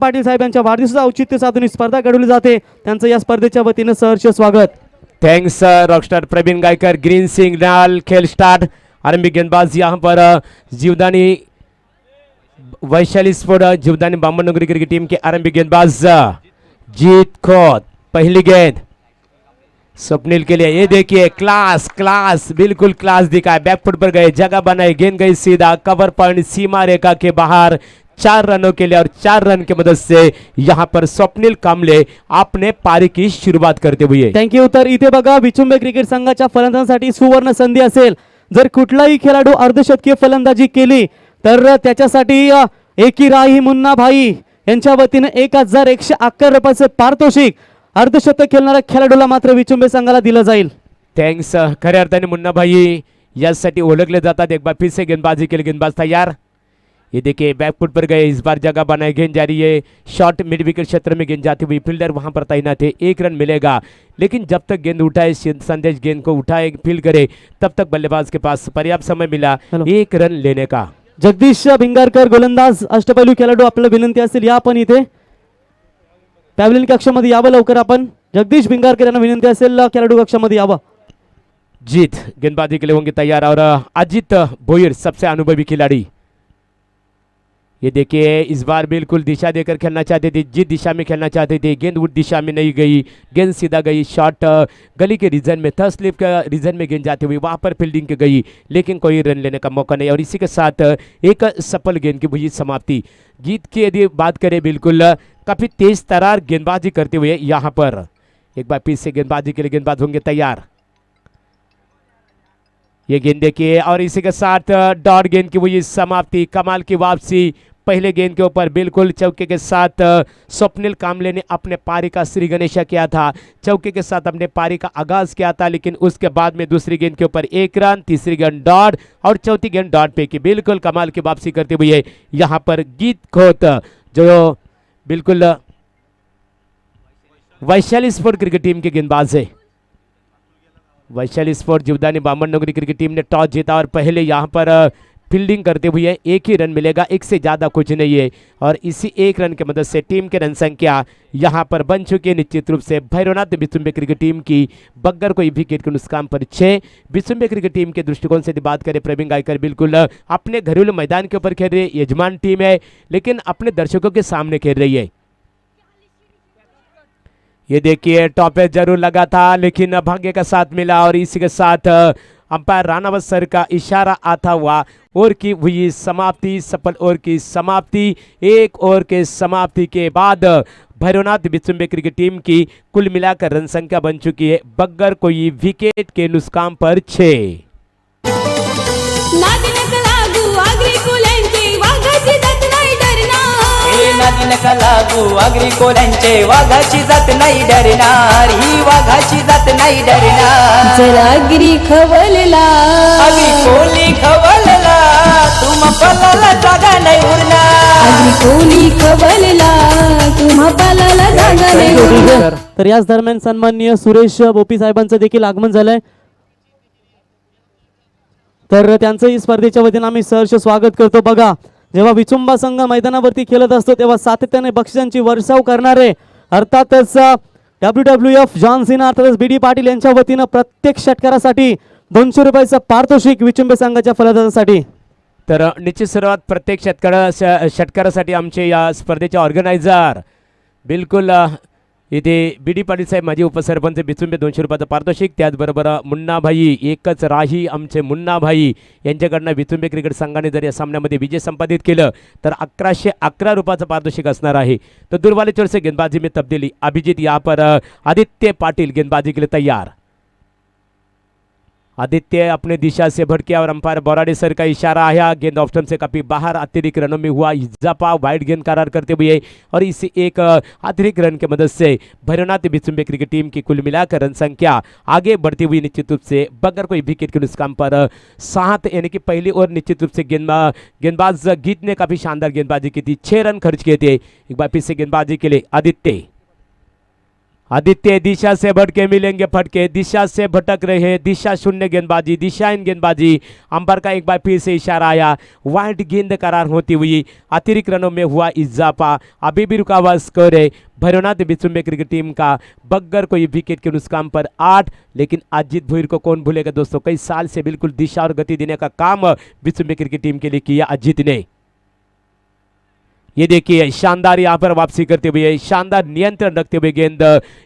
पाटील साहेब यांच्या वाढदिवसाचं औचित्य साधून ही स्पर्धा घडवली जाते, त्यांचं या स्पर्धेच्या वतीनं सहर्ष स्वागत. Thanks rockstar Praveen Gaikar, green signal, खेल स्टार्ट. आरंभिक गेंदबाज यहाँ पर Jivdani Vaishali sport Jivdani Baman Nagari cricket team के आरंभिक गेंदबाज जीत खोत. पहली गेंद स्वप्निल के लिए, ये देखिए क्लास क्लास बिल्कुल क्लास दिखा है. बैकफुट पर गए, जगह बनाई, गेंद गई सीधा कवर पॉइंट सीमा रेखा के बाहर. 4 रनों के लिए और 4 रन की मदद से यहाँ पर स्वप्निल कांबळे आपने पारी की शुरुआत करते हुए. थँक्यू. तर इथे बघा विचुंबे क्रिकेट संघाच्या फलंदाजांसाठी सुवर्ण संधी असेल. जर कुठलाही खेळाडू अर्धशतकीय फलंदाजी केली तर त्याच्यासाठी एकी राही मुन्ना भाई यांच्या वतीने 1111 रुपयाचे पारितोषिक अर्धशतक खेळणाऱ्या खेळाडूला मात्र विचुंबे संघाला दिलं जाईल. थँक्स. खऱ्या अर्थाने मुन्ना भाई यासाठी ओळखले जातात. एक बार फिर से गेंदबाजी के लिए गेंदबाज तैयार. ये देखिए बैकफुट पर गए, इस बार जगह बनाए, गेंद जा रही है शॉर्ट मिड विकेट क्षेत्र में गेंद जाती हुई. फील्डर वहां पर तैनात है, 1 रन मिलेगा. लेकिन जब तक गेंद उठाए संदेश गेंद को उठाए फील्ड करे तब तक बल्लेबाज के पास पर्याप्त समय मिला 1 रन लेने का. जगदीश भिंगारकर गोलंदाज अष्टपैलू खेळाडू, आपल्याला विनंती असेल या आपण इथे पॅव्हलियन कक्षामध्ये यावं लवकर. आपण जगदीश भिंगारकर यांना विनंती असेल खेळाडू कक्षामध्ये यावं. जीत गेंदबाजी के लिए होंगे तैयार और अजित भोईर सबसे अनुभवी खिलाड़ी. ये देखिए इस बार बिल्कुल दिशा देकर खेलना चाहते थे, जिस दिशा में खेलना चाहते थे गेंद उस दिशा में नहीं गई, गेंद सीधा गई शॉट गली के रीजन में, थर्ड स्लिप का रीजन में गेंद जाती हुई वहां पर फील्डिंग के गई, लेकिन कोई रन लेने का मौका नहीं. और इसी के साथ एक सफल गेंद की हुई समाप्ति. जीत की यदि बात करें बिल्कुल काफी तेज तरार गेंदबाजी करते हुए यहाँ पर एक बार फिर से गेंदबाजी के लिए गेंदबाज होंगे तैयार. ये गेंद देखिए और इसी के साथ डॉट गेंद की हुई समाप्ति. कमाल की वापसी पहले गेंद के ऊपर बिल्कुल चौके के साथ स्वप्निल कांबळे ने अपने पारी का श्री गणेशा किया था, चौके के साथ अपने पारी का आगाज किया था. लेकिन उसके बाद में दूसरी गेंद के ऊपर 1 रन, तीसरी गेंद डॉट और चौथी गेंद डॉट पे की बिल्कुल कमाल की वापसी करते हुए यहाँ पर जीत खोत जो बिल्कुल वैशाली स्पोर्ट क्रिकेट टीम के गेंदबाज है. Vaishali sport Jivdani Baman Nagari cricket team ने टॉस जीता और पहले यहाँ पर फील्डिंग करते हुए 1 ही रन मिलेगा, 1 से ज़्यादा कुछ नहीं है. और इसी 1 रन की मदद से टीम की रन संख्या यहाँ पर बन चुकी है निश्चित रूप से भैरवनाथ विचुंबे क्रिकेट टीम की बगैर कोई विकेट के नुकसान पर 6. विचुंबे क्रिकेट टीम के दृष्टिकोण से बात करें प्रवीण गायकर बिल्कुल अपने घरेलू मैदान के ऊपर खेल रही है, यजमान टीम है लेकिन अपने दर्शकों के सामने खेल रही है. ये देखिए टॉपेज जरूर लगा था लेकिन भाग्य का साथ मिला और इसी के साथ अंपायर राणावत सर का इशारा आता हुआ ओवर की हुई समाप्ति, सफल ओवर की समाप्ति. 1 ओवर के समाप्ति के बाद भैरवनाथ विचुंबे क्रिकेट टीम की कुल मिलाकर रन संख्या बन चुकी है बगैर कोई विकेट के नुकसान पर 6. नका लागू अग्रिकोल्यांचे वाघाची जात नाही डरणार, ही वाघाची जात नाही डरणार. चला अग्री खवलला अग्रिकोली खवलला तुम पलाला जागा नाही उरणार. अग्रिकोली खवलला तुम्हा पालाला जागा नाही उरणार. तर याच दरम्यान सन्माननीय सुरेश बोपी साहेबांचं देखील आगमन झालंय, तर त्यांचंही स्पर्धेच्या वतीने आम्ही सहर्ष स्वागत करतो. बघा जेव्हा विचुंबा संघ मैदानावरती खेळत असतो तेव्हा सातत्याने बक्षिसांची वर्षाव करणारे अर्थातच WWF जॉन सीना अर्थातच BD पाटील यांच्या वतीनं प्रत्येक षटकारासाठी 200 रुपयाचं पारितोषिक विचुंबे संघाच्या फलंदाजांसाठी. तर निश्चित सर्वात प्रत्येक षटकारासाठी आमचे या स्पर्धेचे ऑर्गनायझर बिल्कुल इथे BD पाटील साहेब माजी उपसरपंच विचुंबे 200 रुपयाचं पारितोषिक, त्याचबरोबर मुन्नाभाई एकच राही आमचे मुन्नाभाई यांच्याकडनं विचुंबे क्रिकेट संघाने जर या सामन्यामध्ये विजय संपादित केलं तर 1111 रुपयाचं पारितोषिक असणार आहे. तो दूरवाले छोर से गेंदबाजी में तब्दीली. अभिजीत यहाँ पर आदित्य पाटिल गेंदबाजी के लिए तैयार. आदित्य अपने दिशा से भटके और अंपायर बोराडे सर का इशारा आया, गेंद ऑफ स्टंप से काफी बाहर अतिरिक्त रनों में हुआ इजाफा, वाइड गेंद करार करते हुए और इसी एक अतिरिक्त रन की मदद से भैरवनाथ विचुंबे क्रिकेट टीम की कुल मिलाकर रन संख्या आगे बढ़ती हुई निश्चित रूप से बगैर कोई विकेट के नुकसान पर 7, यानी कि पहली ओवर निश्चित रूप से गेंदबाज गीत ने काफी शानदार गेंदबाजी की थी, 6 रन खर्च किए थे. एक बार फिर से गेंदबाजी के लिए आदित्य. आदित्य दिशा से भटके मिलेंगे फटके, दिशा से भटक रहे हैं, दिशा शून्य गेंदबाजी, दिशाहीन गेंदबाजी। अंपायर का एक बार फिर से इशारा आया, वाइड गेंद करार होती हुई अतिरिक्त रनों में हुआ इजाफा। अभी भी रुका हुआ स्कोर है भैरवनाथ बिचुम्बे क्रिकेट टीम का। बग्गर को ये विकेट के नुकसान पर 8, लेकिन अजित भोईर को कौन भूलेगा दोस्तों, कई साल से बिल्कुल दिशा और गति देने का काम बिचुम्बे क्रिकेट टीम के लिए किया अजित ने। ये देखिए शानदार यहाँ पर वापसी करते हुए, शानदार नियंत्रण रखते हुए गेंद,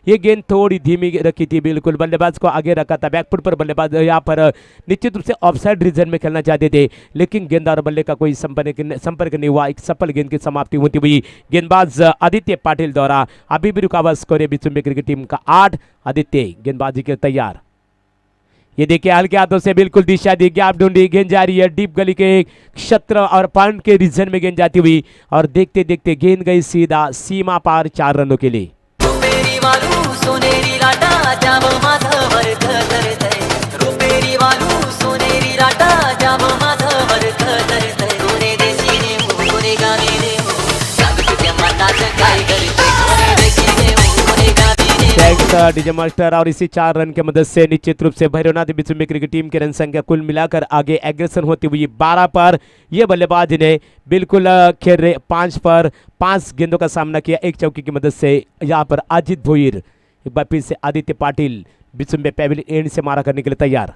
ये गेंद थोड़ी धीमी रखी थी, बिल्कुल बल्लेबाज को आगे रखा था, बैकफुट पर बल्लेबाज यहाँ पर निश्चित रूप से ऑफसाइड रीजन में खेलना चाहते थे, लेकिन गेंद और बल्ले का कोई संपर्क नहीं हुआ। एक सफल गेंद की समाप्ति होती हुई गेंदबाज आदित्य पाटिल द्वारा। अभी भी रुका हुआ स्कोर है बिचुम्बे क्रिकेट टीम का 8। आदित्य गेंदबाजी के तैयार। ये देखिए हल्के हाथों से बिल्कुल दिशा दी, गैप ढूंढी, गेंद जा रही है डीप गली के क्षेत्र और पॉइंट के रीजन में गेंद जाती हुई, और देखते देखते गेंद गई सीधा सीमा पार 4 रनों के लिए। रुपेरी वालू सोनेरी लाटा जाम माझवर धरतय, रुपेरी वालू सोनेरी लाटा जाम माझवर धरतय, कोणे देशीने हो कोणे गावीने हो, सांग तुझ्या मनात काय करते, कोणे देशीने हो कोणे गावीने हो। डीजे मास्टर, और इसी 4 रन के मदद से निश्चित रूप से भैरवनाथ बिचुम्बे क्रिकेट टीम की रन संख्या कुल मिलाकर आगे एग्रेसन होती हुई 12 पर। ये बल्लेबाज ने बिल्कुल खेल रहे 5 पर 5 गेंदों का सामना किया, एक चौकी की मदद से। यहाँ पर अजित भोईर एक बार फिर से आदित्य पाटिल बिचुम्बे पेविलियन एंड से मारा करने के लिए तैयार।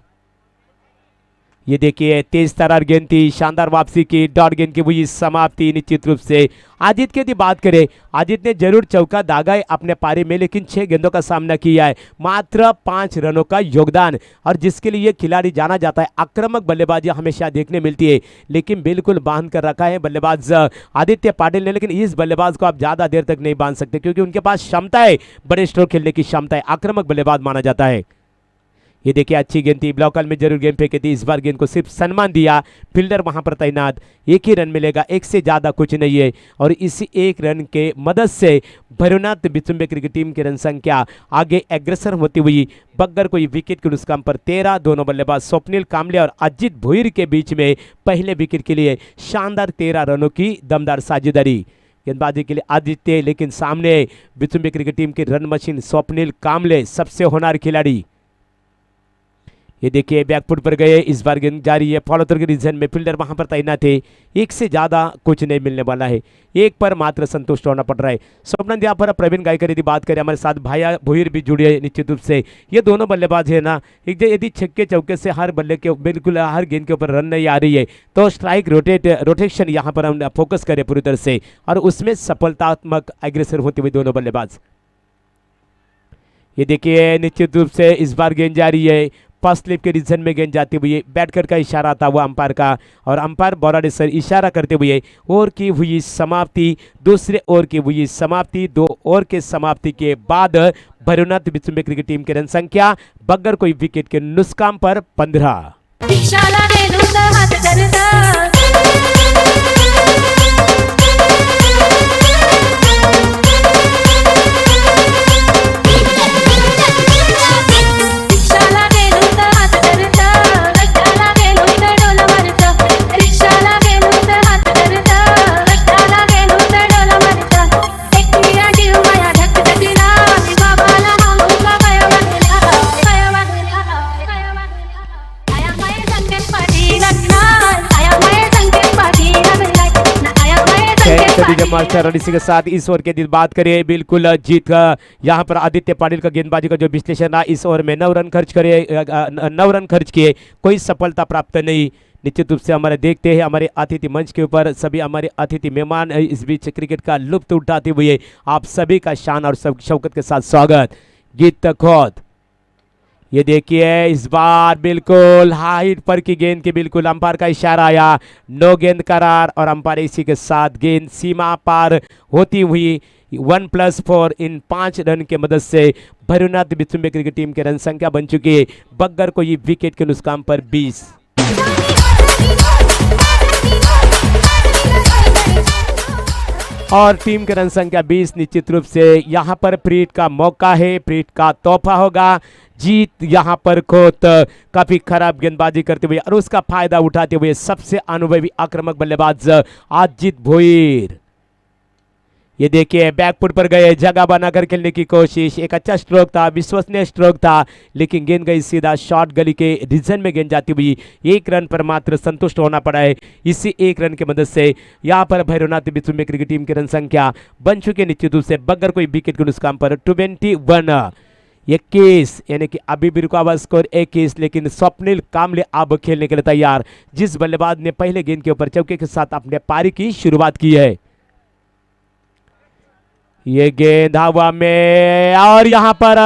ये देखिए तेज तरार गेंद थी, शानदार वापसी की, डॉट गेंद की हुई समाप्ति। निश्चित रूप से आदित्य की यदि बात करें, आदित्य ने जरूर चौका दागा है अपने पारी में, लेकिन 6 गेंदों का सामना किया है, मात्र 5 रनों का योगदान, और जिसके लिए ये खिलाड़ी जाना जाता है। आक्रामक बल्लेबाजी हमेशा देखने मिलती है, लेकिन बिल्कुल बांध कर रखा है बल्लेबाज आदित्य पाटिल ने। लेकिन इस बल्लेबाज को आप ज़्यादा देर तक नहीं बांध सकते, क्योंकि उनके पास क्षमता है, बड़े स्ट्रोक खेलने की क्षमता है, आक्रामक बल्लेबाज माना जाता है। ये देखिए अच्छी गेंद थी, ब्लॉकल में जरूर गेंद फेंकी थी, इस बार गेंद को सिर्फ सम्मान दिया, फील्डर वहां पर तैनात। 1 ही रन मिलेगा, 1 से ज़्यादा कुछ नहीं है, और इसी 1 रन के मदद से भैरवनाथ बिचुम्बे क्रिकेट टीम की रन संख्या आगे एग्रेसर होती हुई। बग्गर को विकेट के नुकसान पर 13, दोनों बल्लेबाज स्वप्निल कामले और अजित भोईर के बीच में पहले विकेट के लिए शानदार 13 रनों की दमदार साझेदारी। गेंदबाजी के लिए आदित्य, लेकिन सामने बिचुम्बे क्रिकेट टीम की रन मशीन स्वप्निल कामले, सबसे होनहार खिलाड़ी। ये देखिए बैकफुट पर गए, इस बार गेंद जारी है, फॉलो थ्रू के रीजन में, फील्डर वहां पर तैनात थे, 1 से ज़्यादा कुछ नहीं मिलने वाला है, 1 पर मात्र संतुष्ट होना पड़ रहा है। स्वप्नंद यहाँ पर प्रवीण गायकर यदि बात करें, हमारे साथ भाया भोईर भी जुड़े हैं निश्चित रूप से। ये दोनों बल्लेबाज है ना, यदि छक्के चौके से हर बल्ले के बिल्कुल हर गेंद के ऊपर रन नहीं आ रही है, तो स्ट्राइक रोटेशन यहाँ पर हम फोकस करें पूरी तरह से, और उसमें सफलतात्मक एग्रेसर होते हुए दोनों बल्लेबाज। ये देखिए निश्चित रूप से इस बार गेंद जारी है, फर्स्ट स्लिप के रीजन में गेंद जाती हुई, बैटकर का इशारा था वो अंपायर का, और अंपायर बॉराडे सर इशारा करते हुए ओवर की हुई समाप्ति, दूसरे ओवर की हुई समाप्ति। 2 ओवर के समाप्ति के बाद भैरवनाथ बिचुम्बे क्रिकेट टीम की रन संख्या बग्गर को विकेट के नुकसान पर 15। दीक्षाला गेलून हात करता मास्टर, और इसी के साथ इस ओवर की बात करें, बिल्कुल जीत का यहाँ पर आदित्य पाटिल का गेंदबाजी का जो विश्लेषण रहा, इस ओवर में 9 रन खर्च किए, कोई सफलता प्राप्त नहीं। निश्चित रूप से हमारे देखते हैं हमारे अतिथि मंच के ऊपर सभी हमारे अतिथि मेहमान इस बीच क्रिकेट का लुत्फ उठाते हुए आप सभी का शान और शौकत के साथ स्वागत। गीत खोद, ये देखिए इस बार बिल्कुल हाइट पर की गेंद की बिल्कुल अंपायर का इशारा आया, नो गेंद करार, और अंपायर इसी के साथ गेंद सीमा पार होती हुई 1+4 इन 5 रन के मदद से भैरवनाथ बिचुम्बे क्रिकेट टीम के रन संख्या बन चुकी है बग्गर को ये विकेट के नुकसान पर 20। और टीम के रन संख्या 20। निश्चित रूप से यहाँ पर प्रीत का मौका है, प्रीत का तोहफा होगा। जीत यहाँ पर खोत काफी खराब गेंदबाजी करते हुए और उसका फायदा उठाते हुए सबसे अनुभवी आक्रामक बल्लेबाज अजित भोईर। ये देखिए बैकफुट पर गए, जगह बनाकर खेलने की कोशिश, एक अच्छा स्ट्रोक था, विश्वसनीय स्ट्रोक था, लेकिन गेंद गई सीधा शॉर्ट गली के रीजन में गेंद जाती हुई 1 रन पर मात्र संतुष्ट होना पड़ा है। इसी 1 रन की मदद से यहाँ पर भैरवनाथ बिचुम्बे क्रिकेट टीम की रन संख्या बन चुकी है निश्चित रूप से बगैर कोई विकेट के नुकसान पर 21 यानी कि अभी भी रुका हुआ स्कोर 21, लेकिन स्वप्निल कामले अब खेलने के लिए तैयार, जिस बल्लेबाज ने पहले गेंद के ऊपर चौके के साथ अपने पारी की शुरुआत की है। ये गेंद हवा में और यहां पर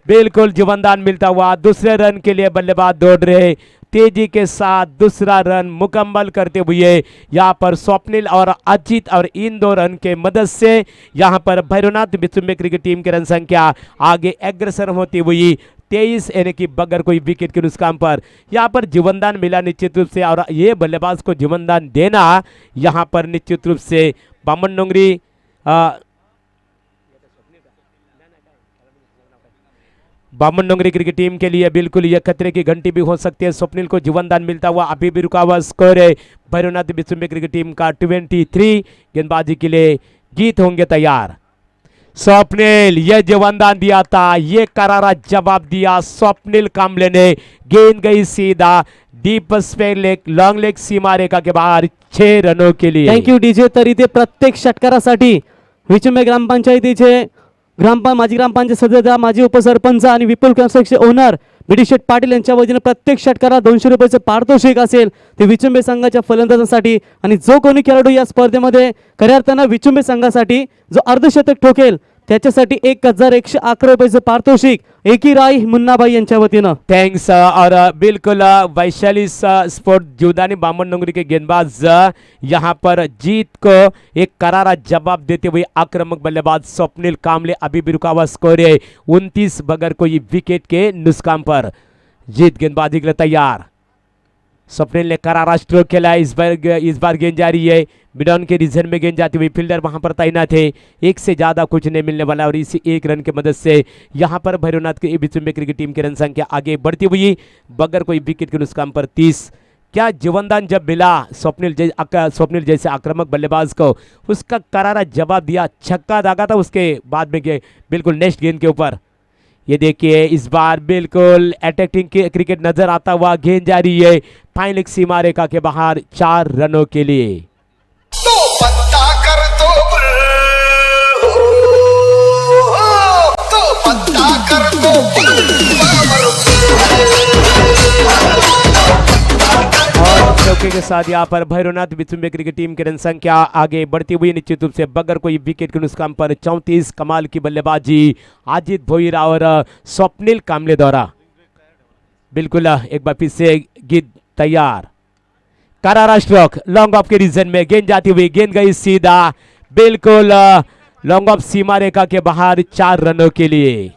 बिल्कुल जीवनदान मिलता हुआ दूसरे रन के लिए बल्लेबाज दौड़ रहे, तेजी के साथ दूसरा रन मुकम्मल करते हुए यहां पर स्वप्निल और अजीत, और इन 2 रन के मदद से यहां पर भैरवनाथ बिचुम्बे क्रिकेट टीम की रन संख्या आगे अग्रसर होती हुई 23 यानी कि बगैर कोई विकेट के नुकसान पर यहां पर जीवनदान मिला निश्चित रूप से। और ये बल्लेबाज को जीवनदान देना यहां पर निश्चित रूप से बामन नोंगरी बामन नोंगरी क्रिकेट टीम के लिए बिल्कुल यह खतरे की घंटी भी हो सकती है। स्वप्निल को जीवनदान मिलता हुआ अभी भी रुका हुआ स्कोर है भैरवनाथ बिचुम्बे क्रिकेट टीम का 23। गेंदबाजी के लिए जीत होंगे तैयार। स्वप्निल यह जीवनदान दिया था, ये करारा जवाब दिया स्वप्निल कामले ने। गेंद गई सीधा deep square leg, long leg सीमा रेखा के बाहर 6 रनों के लिए। Thank you DJ. तर इथे प्रत्येक षटकारासाठी विचुंबे ग्रामपंचायतीचे माजी ग्रामपंचायत सदस्य, माजी उपसरपंच आणि विपुल कन्स्ट्रक्शन ओनर बिडीशेठ पाटील यांच्या वतीने प्रत्येक षटकारात 200 रुपयाचे पारितोषिक असेल ते विचुंबे संघाच्या फलंदाजांसाठी, आणि जो कोणी खेळाडू या स्पर्धेमध्ये खऱ्या अर्थानं विचुंबे संघासाठी जो अर्धशतक ठोकेल त्याच्यासाठी 1111 रुपयाचे पारितोषिक एकी राय मुन्नाबाई यांच्या वतीनं। थैंक्स। और बिल्कुल वैशाली स्पोर्ट जीवदानी बामन नोंगरी के गेंदबाज यहां पर जीत को एक करारा जवाब देते हुए आक्रामक बल्लेबाज स्वप्निल कामले अभी भी रुका हुआ स्कोर है 29 बगैर कोई विकेट के नुकसान पर। जीत गेंदबाजी के लिए तैयार, स्वप्निल ने करारा स्ट्रोक खेला। इस बार गेंद जा रही है मिडॉन के रीजन में, गेंद जाती हुई फील्डर वहां पर तैनात है, 1 से ज्यादा कुछ नहीं मिलने वाला, और इसी 1 रन की मदद से यहां पर भैरवनाथ के बिचुम्बे क्रिकेट टीम की रन संख्या आगे बढ़ती हुई बगैर कोई विकेट के नुकसान पर 30। क्या जीवनदान जब मिला स्वप्निल जैसे आक्रामक बल्लेबाज को, उसका करारा जवाब दिया, छक्का दागा था उसके बाद में बिल्कुल नेक्स्ट गेंद के ऊपर। ये देखिए इस बार बिल्कुल अटैकिंग क्रिकेट नजर आता हुआ, गेंद जा रही है फाइन लेग सीमा रेखा के बाहर 4 रनों के लिए। तो पत्ता कर दो तो पत्ता कर दो और चौके के साथ यहाँ पर भैरवनाथ बिचुम्बे क्रिकेट टीम की रन संख्या आगे बढ़ती हुई निश्चित रूप से बगैर कोई विकेट के नुकसान पर 34। कमाल की बल्लेबाजी अजीत भोईर और स्वप्निल कामले द्वारा। बिल्कुल एक बार फिर से गेंद तैयार, करारा स्ट्रोक लॉन्ग ऑफ के रीजन में, गेंद जाती हुई, गेंद गई सीधा बिल्कुल लॉन्ग ऑफ सीमा रेखा के बाहर 4 रनों के लिए।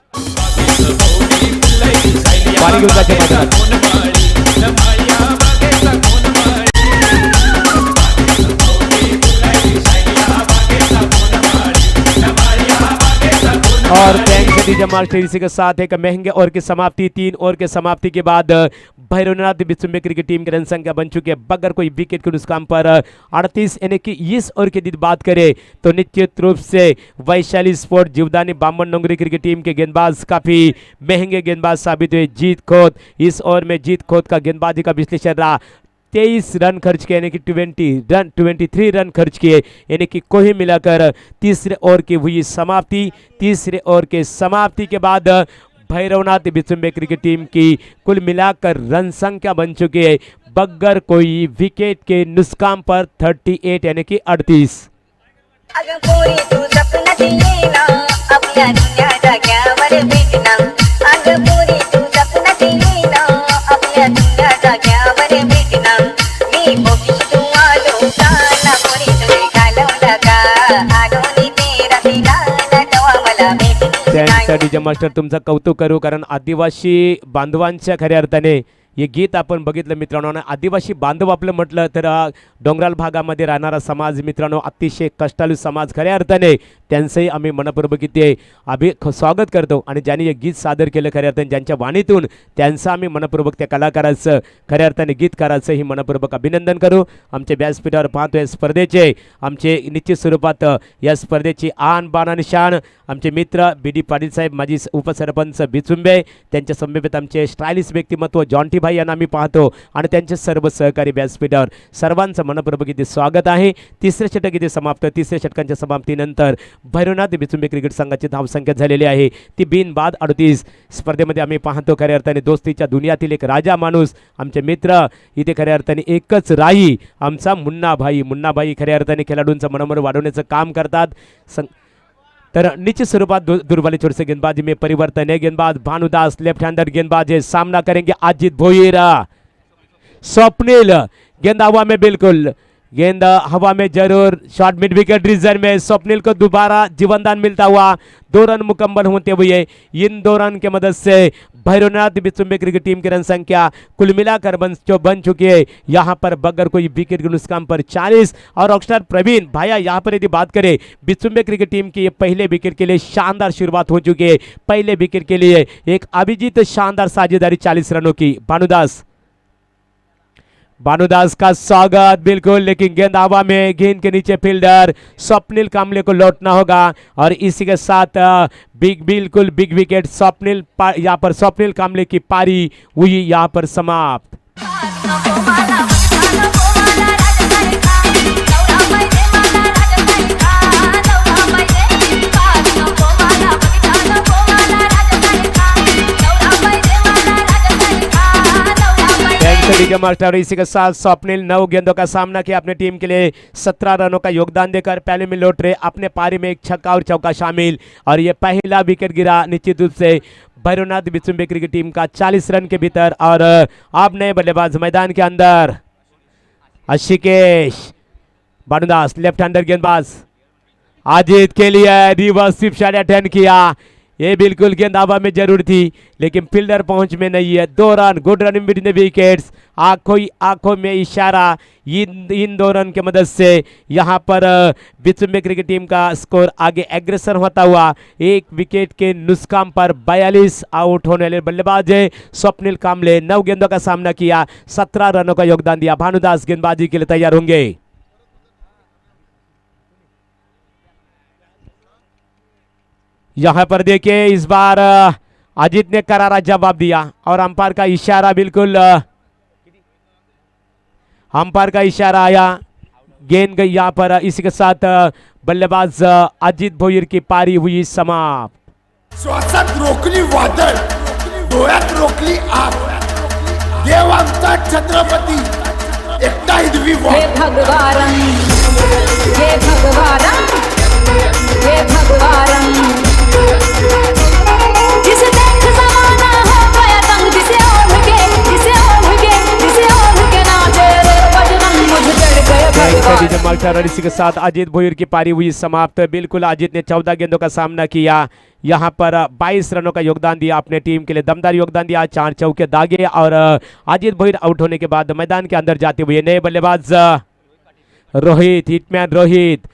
और थैंक्स डीजे मास्टर। इसी के साथ एक महंगे ओवर की समाप्ति, 3 ओवर के समाप्ति के बाद भैरवनाथ बिचुम्बे क्रिकेट टीम की रन संख्या बन चुकी है बगैर कोई विकेट के नुकसान पर 38, यानी कि इस ओवर की यदि बात करें तो निश्चित रूप से वैशाली स्पोर्ट जीवदानी बामन नोंगरी क्रिकेट टीम के गेंदबाज काफी महंगे गेंदबाज साबित हुए। जीत खोत, इस ओवर में जीत खोत का गेंदबाजी का विश्लेषण रहा, 23 रन खर्च किए, यानी कि 23 रन खर्च किए, यानी कि कोई मिलाकर तीसरे ओवर की हुई समाप्ति। तीसरे ओवर के समाप्ति के बाद भैरवनाथ बिचुम्बे क्रिकेट टीम की कुल मिलाकर रन संख्या बन चुकी है बगैर कोई विकेट के नुकसान पर 38, यानी कि 38। अगं पोरी तू सपनात येना आपल्या दुनिया जाग्यावर भेटना अगं पोरी तू सपनात येना आपल्या दुनिया जाग्यावर भेटना मी मोठी तू आलो काना पोरी तुझे घालवला का आडोनी तेरा दिलाना तेव्हा मला भेटली त्यासाठी जे मास्टर तुमचं कौतुक करू, कारण आदिवासी बांधवांच्या खऱ्या अर्थाने हे गीत आपण बघितलं मित्रांनो. आणि आदिवासी बांधव आपलं म्हटलं तर डोंगराळ भागामध्ये राहणारा समाज मित्रांनो, अतिशय कष्टाळू समाज खऱ्या अर्थाने त्यांचंही आम्ही मनपूर्वक इथे स्वागत करतो. आणि ज्यांनी हे गीत सादर केलं खऱ्या अर्थाने ज्यांच्या वाणीतून त्यांचं आम्ही मनपूर्वक त्या कलाकाराचं खऱ्या अर्थाने गीतकाराचं ही मनपूर्वक अभिनंदन करू. आमचे व्यासपीठावर पाहतोय स्पर्धेचे आमचे निश्चित स्वरूपात या स्पर्धेची आन बाण आणि शान आमचे मित्र BD पाटील साहेब, माजी उपसरपंच बिचुंबे, त्यांच्या समवेत आमचे स्टायलिश व्यक्तिमत्व जॉन्टी भाई यांना आम्ही पाहतो आणि त्यांचे सर्व सहकारी व्यासपीठावर सर्वांचं मनपूर्वक इथे स्वागत आहे. तिसरे षटक इथे समाप्त. तिसऱ्या षटकांच्या समाप्तीनंतर भैरवनाथ बिचुंबे क्रिकेट संघाची धावसंख्या झालेली आहे ती बिनबाद 38. स्पर्धेमध्ये आम्ही पाहतो खऱ्या अर्थाने दोस्तीच्या दुनियातील एक राजा माणूस आमचे मित्र इथे खऱ्या अर्थाने एकच राही आमचा मुन्नाभाई खऱ्या अर्थाने खेळाडूंचं मनोबल वाढवण्याचं काम करतात. तर निश्चित स्वरूपात दुर्बाली छोड़ से गेंदबाजी में परिवर्तन है. गेंदबाज भानुदास लेफ्ट हैंडर गेंदबाज है, सामना करेंगे अजित भोईर. स्वप्निल गेंद हवा में, बिल्कुल गेंद हवा में जरूर, शॉट मिड विकेट रीजन में. स्वप्निल को दोबारा जीवनदान मिलता हुआ 2 रन मुकम्मल होते हुए इन 2 रन के मदद से भैरवनाथ बिचुंबे क्रिकेट टीम की रन संख्या कुल मिलाकर बन चुकी है यहाँ पर बगैर कोई विकेट के नुकसान पर 40. और रॉकस्टार प्रवीण भाया यहाँ पर यदि बात करें बिचुंबे क्रिकेट टीम की पहले विकेट के लिए शानदार शुरुआत हो चुकी है. पहले विकेट के लिए एक अभिजीत शानदार साझेदारी 40 रनों की. भानुदास का स्वागत, बिल्कुल, लेकिन गेंद हवा में, गेंद के नीचे फील्डर स्वप्निल कामले को लौटना होगा. और इसी के साथ बिल्कुल बिग विकेट स्वप्निल, यहाँ पर स्वप्निल कामले की पारी हुई यहाँ पर समाप्त. मास्टर इसी के साथ स्वप्निल 9 गेंदों का सामना किया अपने टीम के लिए 17 रनों का योगदान देकर पहले में लौट रहे. अपने पारी में एक छक्का और चौका शामिल और ये पहला विकेट गिरा निश्चित रूप से भैरवनाथ बिचुंबे क्रिकेट टीम का 40 रन के भीतर. और अब नए बल्लेबाज मैदान के अंदर आशिकेश. भानुदास लेफ्ट हैंडर गेंदबाज अजीत के लिए रिवर्स स्विप शॉट अटेंड किया. ये बिल्कुल गेंद हवा में जरूर थी लेकिन फील्डर पहुंच में नहीं है. 2 run, good run in between the wickets. आंखों में इशारा. इन 2 रन की मदद से यहां पर बिचुंबे क्रिकेट टीम का स्कोर आगे एग्रेसर होता हुआ 1 विकेट के नुकसान पर 42 आउट होने वाले बल्लेबाज है स्वप्निल कामले. 9 गेंदों का सामना किया, 17 रनों का योगदान दिया. भानुदास गेंदबाजी के लिए तैयार होंगे. यहां पर देखिए इस बार अजीत ने करारा जवाब दिया और अंपायर का इशारा, बिल्कुल अंपायर का इशारा आया, गेंद गई यहां पर. इसी के साथ बल्लेबाज अजित भोईर की पारी हुई समाप्त. श्वासात रोखली वादळ, डोळ्यात रोखली आग. देव आमचा छत्रपती एकटा हिरवी वाट. हे भगवान, हे भगवान, हे भगवान. जिसे देख जमाना हो गया तंग, जिसे ओढ़ के नाचे रे बजरंग, मुझे चढ़ गए भगवान. और इसी के साथ अजित भोईर की पारी हुई समाप्त. बिल्कुल अजित ने 14 गेंदों का सामना किया, यहाँ पर 22 रनों का योगदान दिया अपने टीम के लिए. दमदार योगदान दिया, 4 चौके दागे. और अजित भोईर आउट होने के बाद मैदान के अंदर जाते हुए नए बल्लेबाज रोहित, हिटमैन रोहित.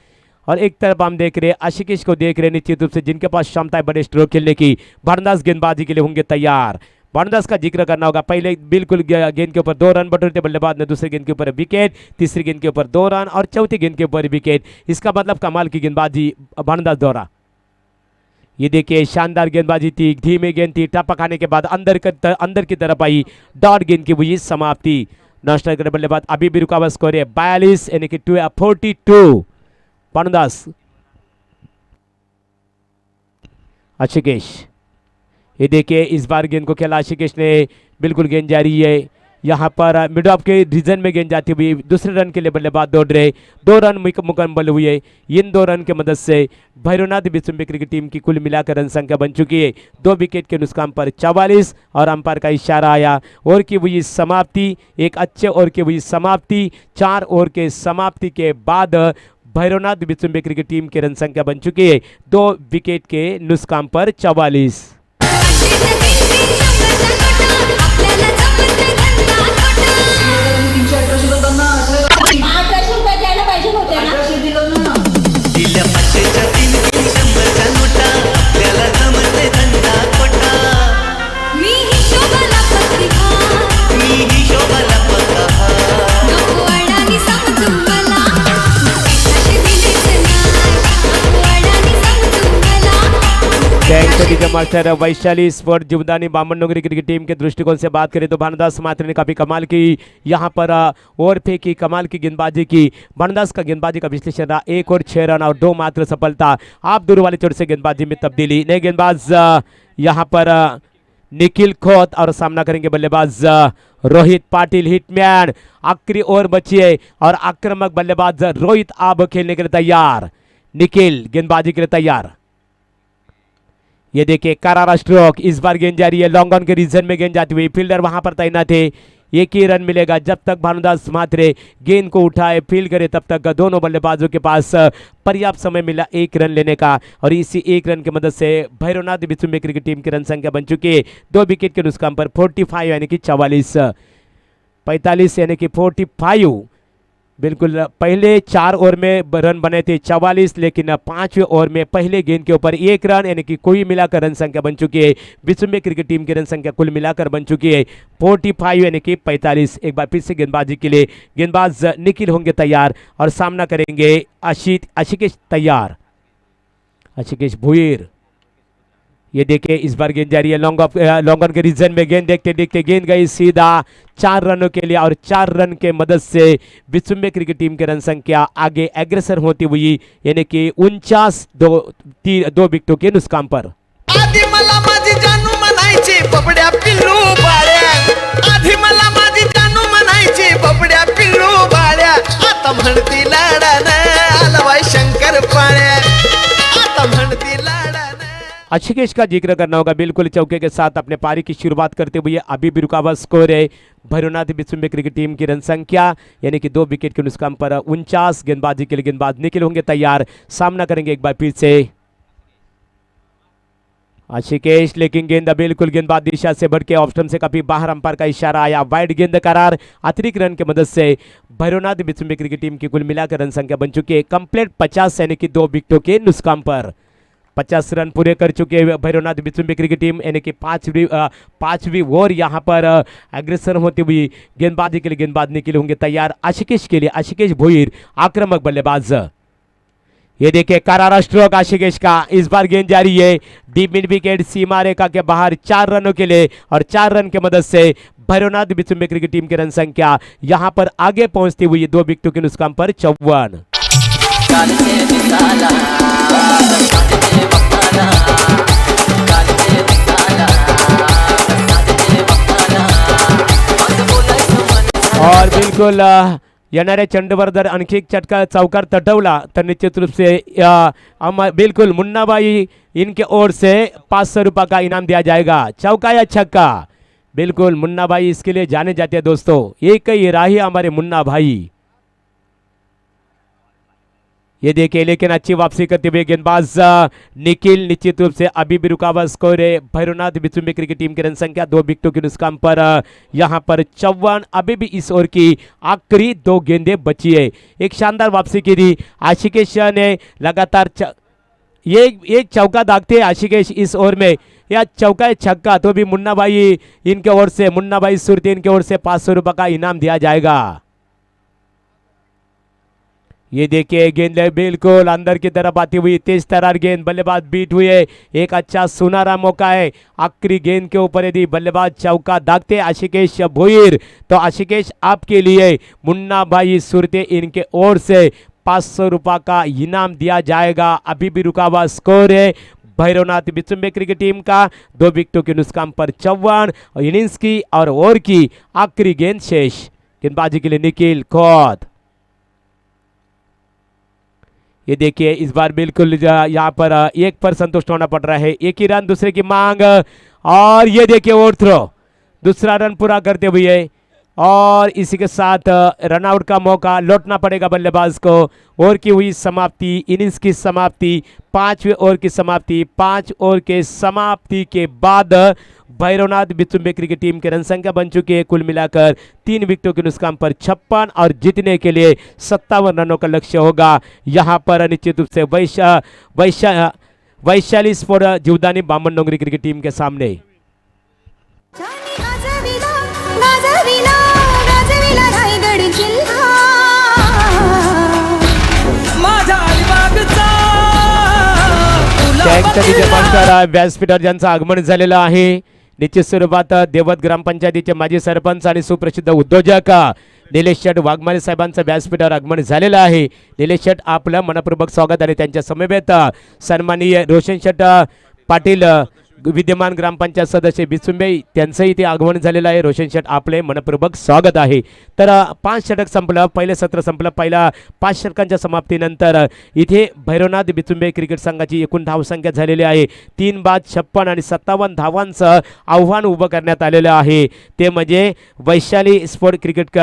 और एक तरफ हम देख रहे आशिकेश को देख रहे निश्चित रूप से जिनके पास क्षमता है बड़े स्ट्रोक खेलने की. भानुदास गेंदबाजी के लिए होंगे तैयार. भानुदास का जिक्र करना होगा. पहले बिल्कुल गेंद के ऊपर 2 रन बटोरते बल्लेबाज ने, दूसरी गेंद के ऊपर विकेट, तीसरी गेंद के ऊपर 2 रन और चौथी गेंद के ऊपर विकेट. इसका मतलब कमाल की गेंदबाजी भानुदास द्वारा. ये देखिए शानदार गेंदबाजी थी, धीमी गेंद थी, टप्पा खाने के बाद अंदर की तरफ आई, डॉट गेंद की हुई समाप्ति. नॉस्टर के बल्लेबाज अभी भी रुका हुआ स्कोर है 42 यानी कि 42. भानुदास, आशिकेश, ये देखिए इस बार गेंद को खेला आशिकेश ने, बिल्कुल गेंद जारी है. यहाँ पर मिड ऑफ के रीजन में गेंद जाती हुई दूसरे रन के लिए बल्लेबाज दौड़ रहे. 2 रन मुकम्मल हुए. इन 2 रन की मदद से भैरवनाथ बिचुंबे क्रिकेट टीम की कुल मिलाकर रन संख्या बन चुकी है 2 विकेट के नुकसान पर 44. और अंपायर का इशारा आया. ओवर की हुई समाप्ति, एक अच्छे ओवर की हुई समाप्ति. 4 ओवर के समाप्ति के बाद भैरवनाथ बिचुंबे क्रिकेट टीम की रन संख्या बन चुकी है 2 विकेट के नुकसान पर 44. आपल्याला जमत thanks master. Vaishali sport Jivdani Bamannagari cricket team के दृष्टिकोण से बात करें तो भानुदास मात्र ने काफी कमाल की यहाँ पर ओवर फेंकी, कमाल की गेंदबाजी की। भानुदास का गेंदबाजी का विश्लेषण रहा, 1 और 6 रन और 2 मात्र सफलता। आप दूर वाले चोट से गेंदबाजी में तब्दीली। नए गेंदबाज यहाँ पर निखिल खोत और सामना करेंगे बल्लेबाज रोहित पाटिल। हिटमैन आखिरी ओवर बची है और आक्रामक बल्लेबाज रोहित अब खेलने के लिए तैयार। निखिल गेंदबाजी के लिए तैयार। ये देखिए करारा स्ट्रोक, इस बार गेंद जा रही है लॉन्ग ऑन के रीजन में गेंद जाती हुई। फील्डर वहां पर तैनात है, एक ही रन मिलेगा जब तक भानुदास मात्रे गेंद को उठाए फील्ड करे तब तक दोनों बल्लेबाजों के पास पर्याप्त समय मिला 1 रन लेने का। और इसी 1 रन की मदद से भैरवनाथ बिचुम्बे क्रिकेट टीम की रन संख्या बन चुकी है 2 विकेट के नुकसान पर 45 यानी कि 45 यानी कि 45। बिल्कुल पहले 4 ओवर में रन बने थे 44, लेकिन 5वें ओवर में पहले गेंद के ऊपर 1 रन यानी कि कुल मिलाकर रन संख्या बन चुकी है। बिचुम्बे क्रिकेट टीम की रन संख्या कुल मिलाकर बन चुकी है 45 यानी कि 45। एक बार फिर से गेंदबाजी के लिए गेंदबाज निखिल होंगे तैयार और सामना करेंगे आशिकेश तैयार। आशिकेश भुईर। ये देखिए इस बार गेंद जा रही है लॉन्ग ऑन के रीजन में। गेंद देखते देखते गेंद गई सीधा 4 रनों के लिए और 4 रन के मदद से बिचुम्बे क्रिकेट टीम की रन संख्या आगे अग्रसर होती हुई यानी कि 49 2 विकेटों के नुकसान पर। आधी मला माझी जानू म्हणायची बबड्या पिल्लू बाळ्या, आधी मला माझी जानू म्हणायची बबड्या पिल्लू बाळ्या, आता म्हणती लाडानं आलवाय शंकर पाळ्या, आता म्हणती लाडानं। आशिकेश का जिक्र करना होगा, बिल्कुल चौके के साथ अपने पारी की शुरुआत करते हुए अभी भी रुका हुआ स्कोर है। भैरवनाथ बिचुम्बे क्रिकेट टीम की रन संख्या यानी कि 2 विकेट के नुकसान पर 49। गेंदबाजी के लिए गेंदबाज निखिल होंगे तैयार, सामना करेंगे एक बार फिर से आशिकेश। लेकिन गेंद बिल्कुल गेंदबाज दिशा से बढ़ के ऑफ स्टंप से काफी बाहर, अंपायर का इशारा आया, वाइड गेंद करार। अतिरिक्त रन की मदद से भैरवनाथ बिचुम्बे क्रिकेट टीम की कुल मिलाकर रन संख्या बन चुकी है कंप्लीट 50 यानी कि 2 विकेटों के नुकसान पर। 50 रन पूरे कर चुके हैं भैरवनाथ बिचुम्बे क्रिकेट टीम यानी कि 5वीं ओवर यहाँ पर अग्रसर होती हुई। गेंदबाजी के लिए गेंदबाज निकले होंगे तैयार आशिकेश के लिए। आशिकेश भोईर आक्रामक बल्लेबाज। ये देखिए करारा स्ट्रोक आशिकेश का। इस बार गेंद जारी है डीप मिड विकेट सीमा रेखा के बाहर 4 रनों के लिए और 4 रन की मदद से भैरवनाथ बिचुम्बे क्रिकेट टीम की रन संख्या यहाँ पर आगे पहुंचती हुई 2 विकेटों के नुकसान पर 54। और बिल्कुल येणाऱ्या चंडवर आणखी एक चटका चौकार तटवला तर निश्चित रूप से बिल्कुल मुन्नाबाई इनके ओर से 500 रुपये का इनाम दिया जाएगा। चौका या छक्का, बिल्कुल मुन्नाबाई इसके लिए जाने जाते हैं दोस्तों। एक ही राही हमारे मुन्ना भाई। ये देखिए लेकिन अच्छी वापसी करते हुए गेंदबाज निखिल निश्चित रूप से अभी भी रुका हुआ स्कोर है भैरवनाथ बिचुम्बे क्रिकेट टीम की रन संख्या 2 विकेटों के नुकसान पर यहाँ पर 54। अभी भी इस ओवर की आखिरी 2 गेंदें बची है। एक शानदार वापसी की थी आशिकेश ने लगातार ये एक चौका दागते हैं आशिकेश इस ओवर में, या चौका है छक्का तो भी मुन्ना भाई इनके ओर से मुन्ना भाई सुरती इनके ओर से 500 रुपये का इनाम दिया जाएगा। ये देखिए गेंद बिल्कुल अंदर की तरफ आती हुई तेज तरार गेंद, बल्लेबाज बीट हुई है। एक अच्छा सुनहरा मौका है आखिरी गेंद के ऊपर यदि बल्लेबाज चौका दागते आशिकेश भोईर तो आशिकेश आपके लिए मुन्ना भाई सुरते इनके ओर से 500 रुपये का इनाम दिया जाएगा। अभी भी रुका हुआ स्कोर है भैरवनाथ बिचुम्बे क्रिकेट टीम का 2 विकेटों के नुकसान पर 54। इनिंग्स की और ओवर की आखिरी गेंद शेष। गेंदबाजी के लिए निखिल खोत। ये देखिए इस बार बिल्कुल यहाँ पर 1 पर संतुष्ट होना पड़ रहा है। एक ही रन दूसरे की मांग और ये देखिए ओवर थ्रो, दूसरा रन पूरा करते हुए और इसी के साथ रनआउट का मौका लौटना पड़ेगा बल्लेबाज को। ओवर की हुई समाप्ति, इनिंग्स की समाप्ति, 5वें ओवर की समाप्ति। 5 ओवर के समाप्ति के बाद भैरवनाथ बिचुम्बे क्रिकेट टीम की रन संख्या बन चुकी है कुल मिलाकर 3 विकेटों के नुकसान पर 56 और जीतने के लिए 57 रनों का लक्ष्य होगा। यहाँ पर निश्चित रूप से Vaishali sport Jivdani Bamannagari cricket team के सामने रायगड जिल्हा माझ्या अलिबागचा टँकच्या तिथे मास्टर व्यासपीठावर ज्यांचं आगमन झालेलं आहे. निश्चित स्वरूपात देवत ग्रामपंचायतीचे माजी सरपंच आणि सुप्रसिद्ध उद्योजक निलेश शेठ वाघमारे साहेबांचं व्यासपीठावर आगमन झालेलं आहे. निलेश शेठ आपलं मनपूर्वक स्वागत आणि त्यांच्या समवेत सन्माननीय रोशन शेठ पाटील विद्यमान ग्रामपंचायत सदस्य बिचुंबे त्यांचंही ते आगमन झालेलं आहे. रोशन शेठ आपले मनपूर्वक स्वागत आहे. तर 5 षटक संपलं, पहिलं सत्र संपलं. पहिला 5 षटकांच्या समाप्तीनंतर इथे भैरवनाथ बिचुंबे क्रिकेट संघाची एकूण धावसंख्या झालेली आहे 3 बाद 56 आणि 57 धावांचं आव्हान उभं करण्यात आलेलं आहे. ते म्हणजे वैशाली स्पोर्ट क्रिकेट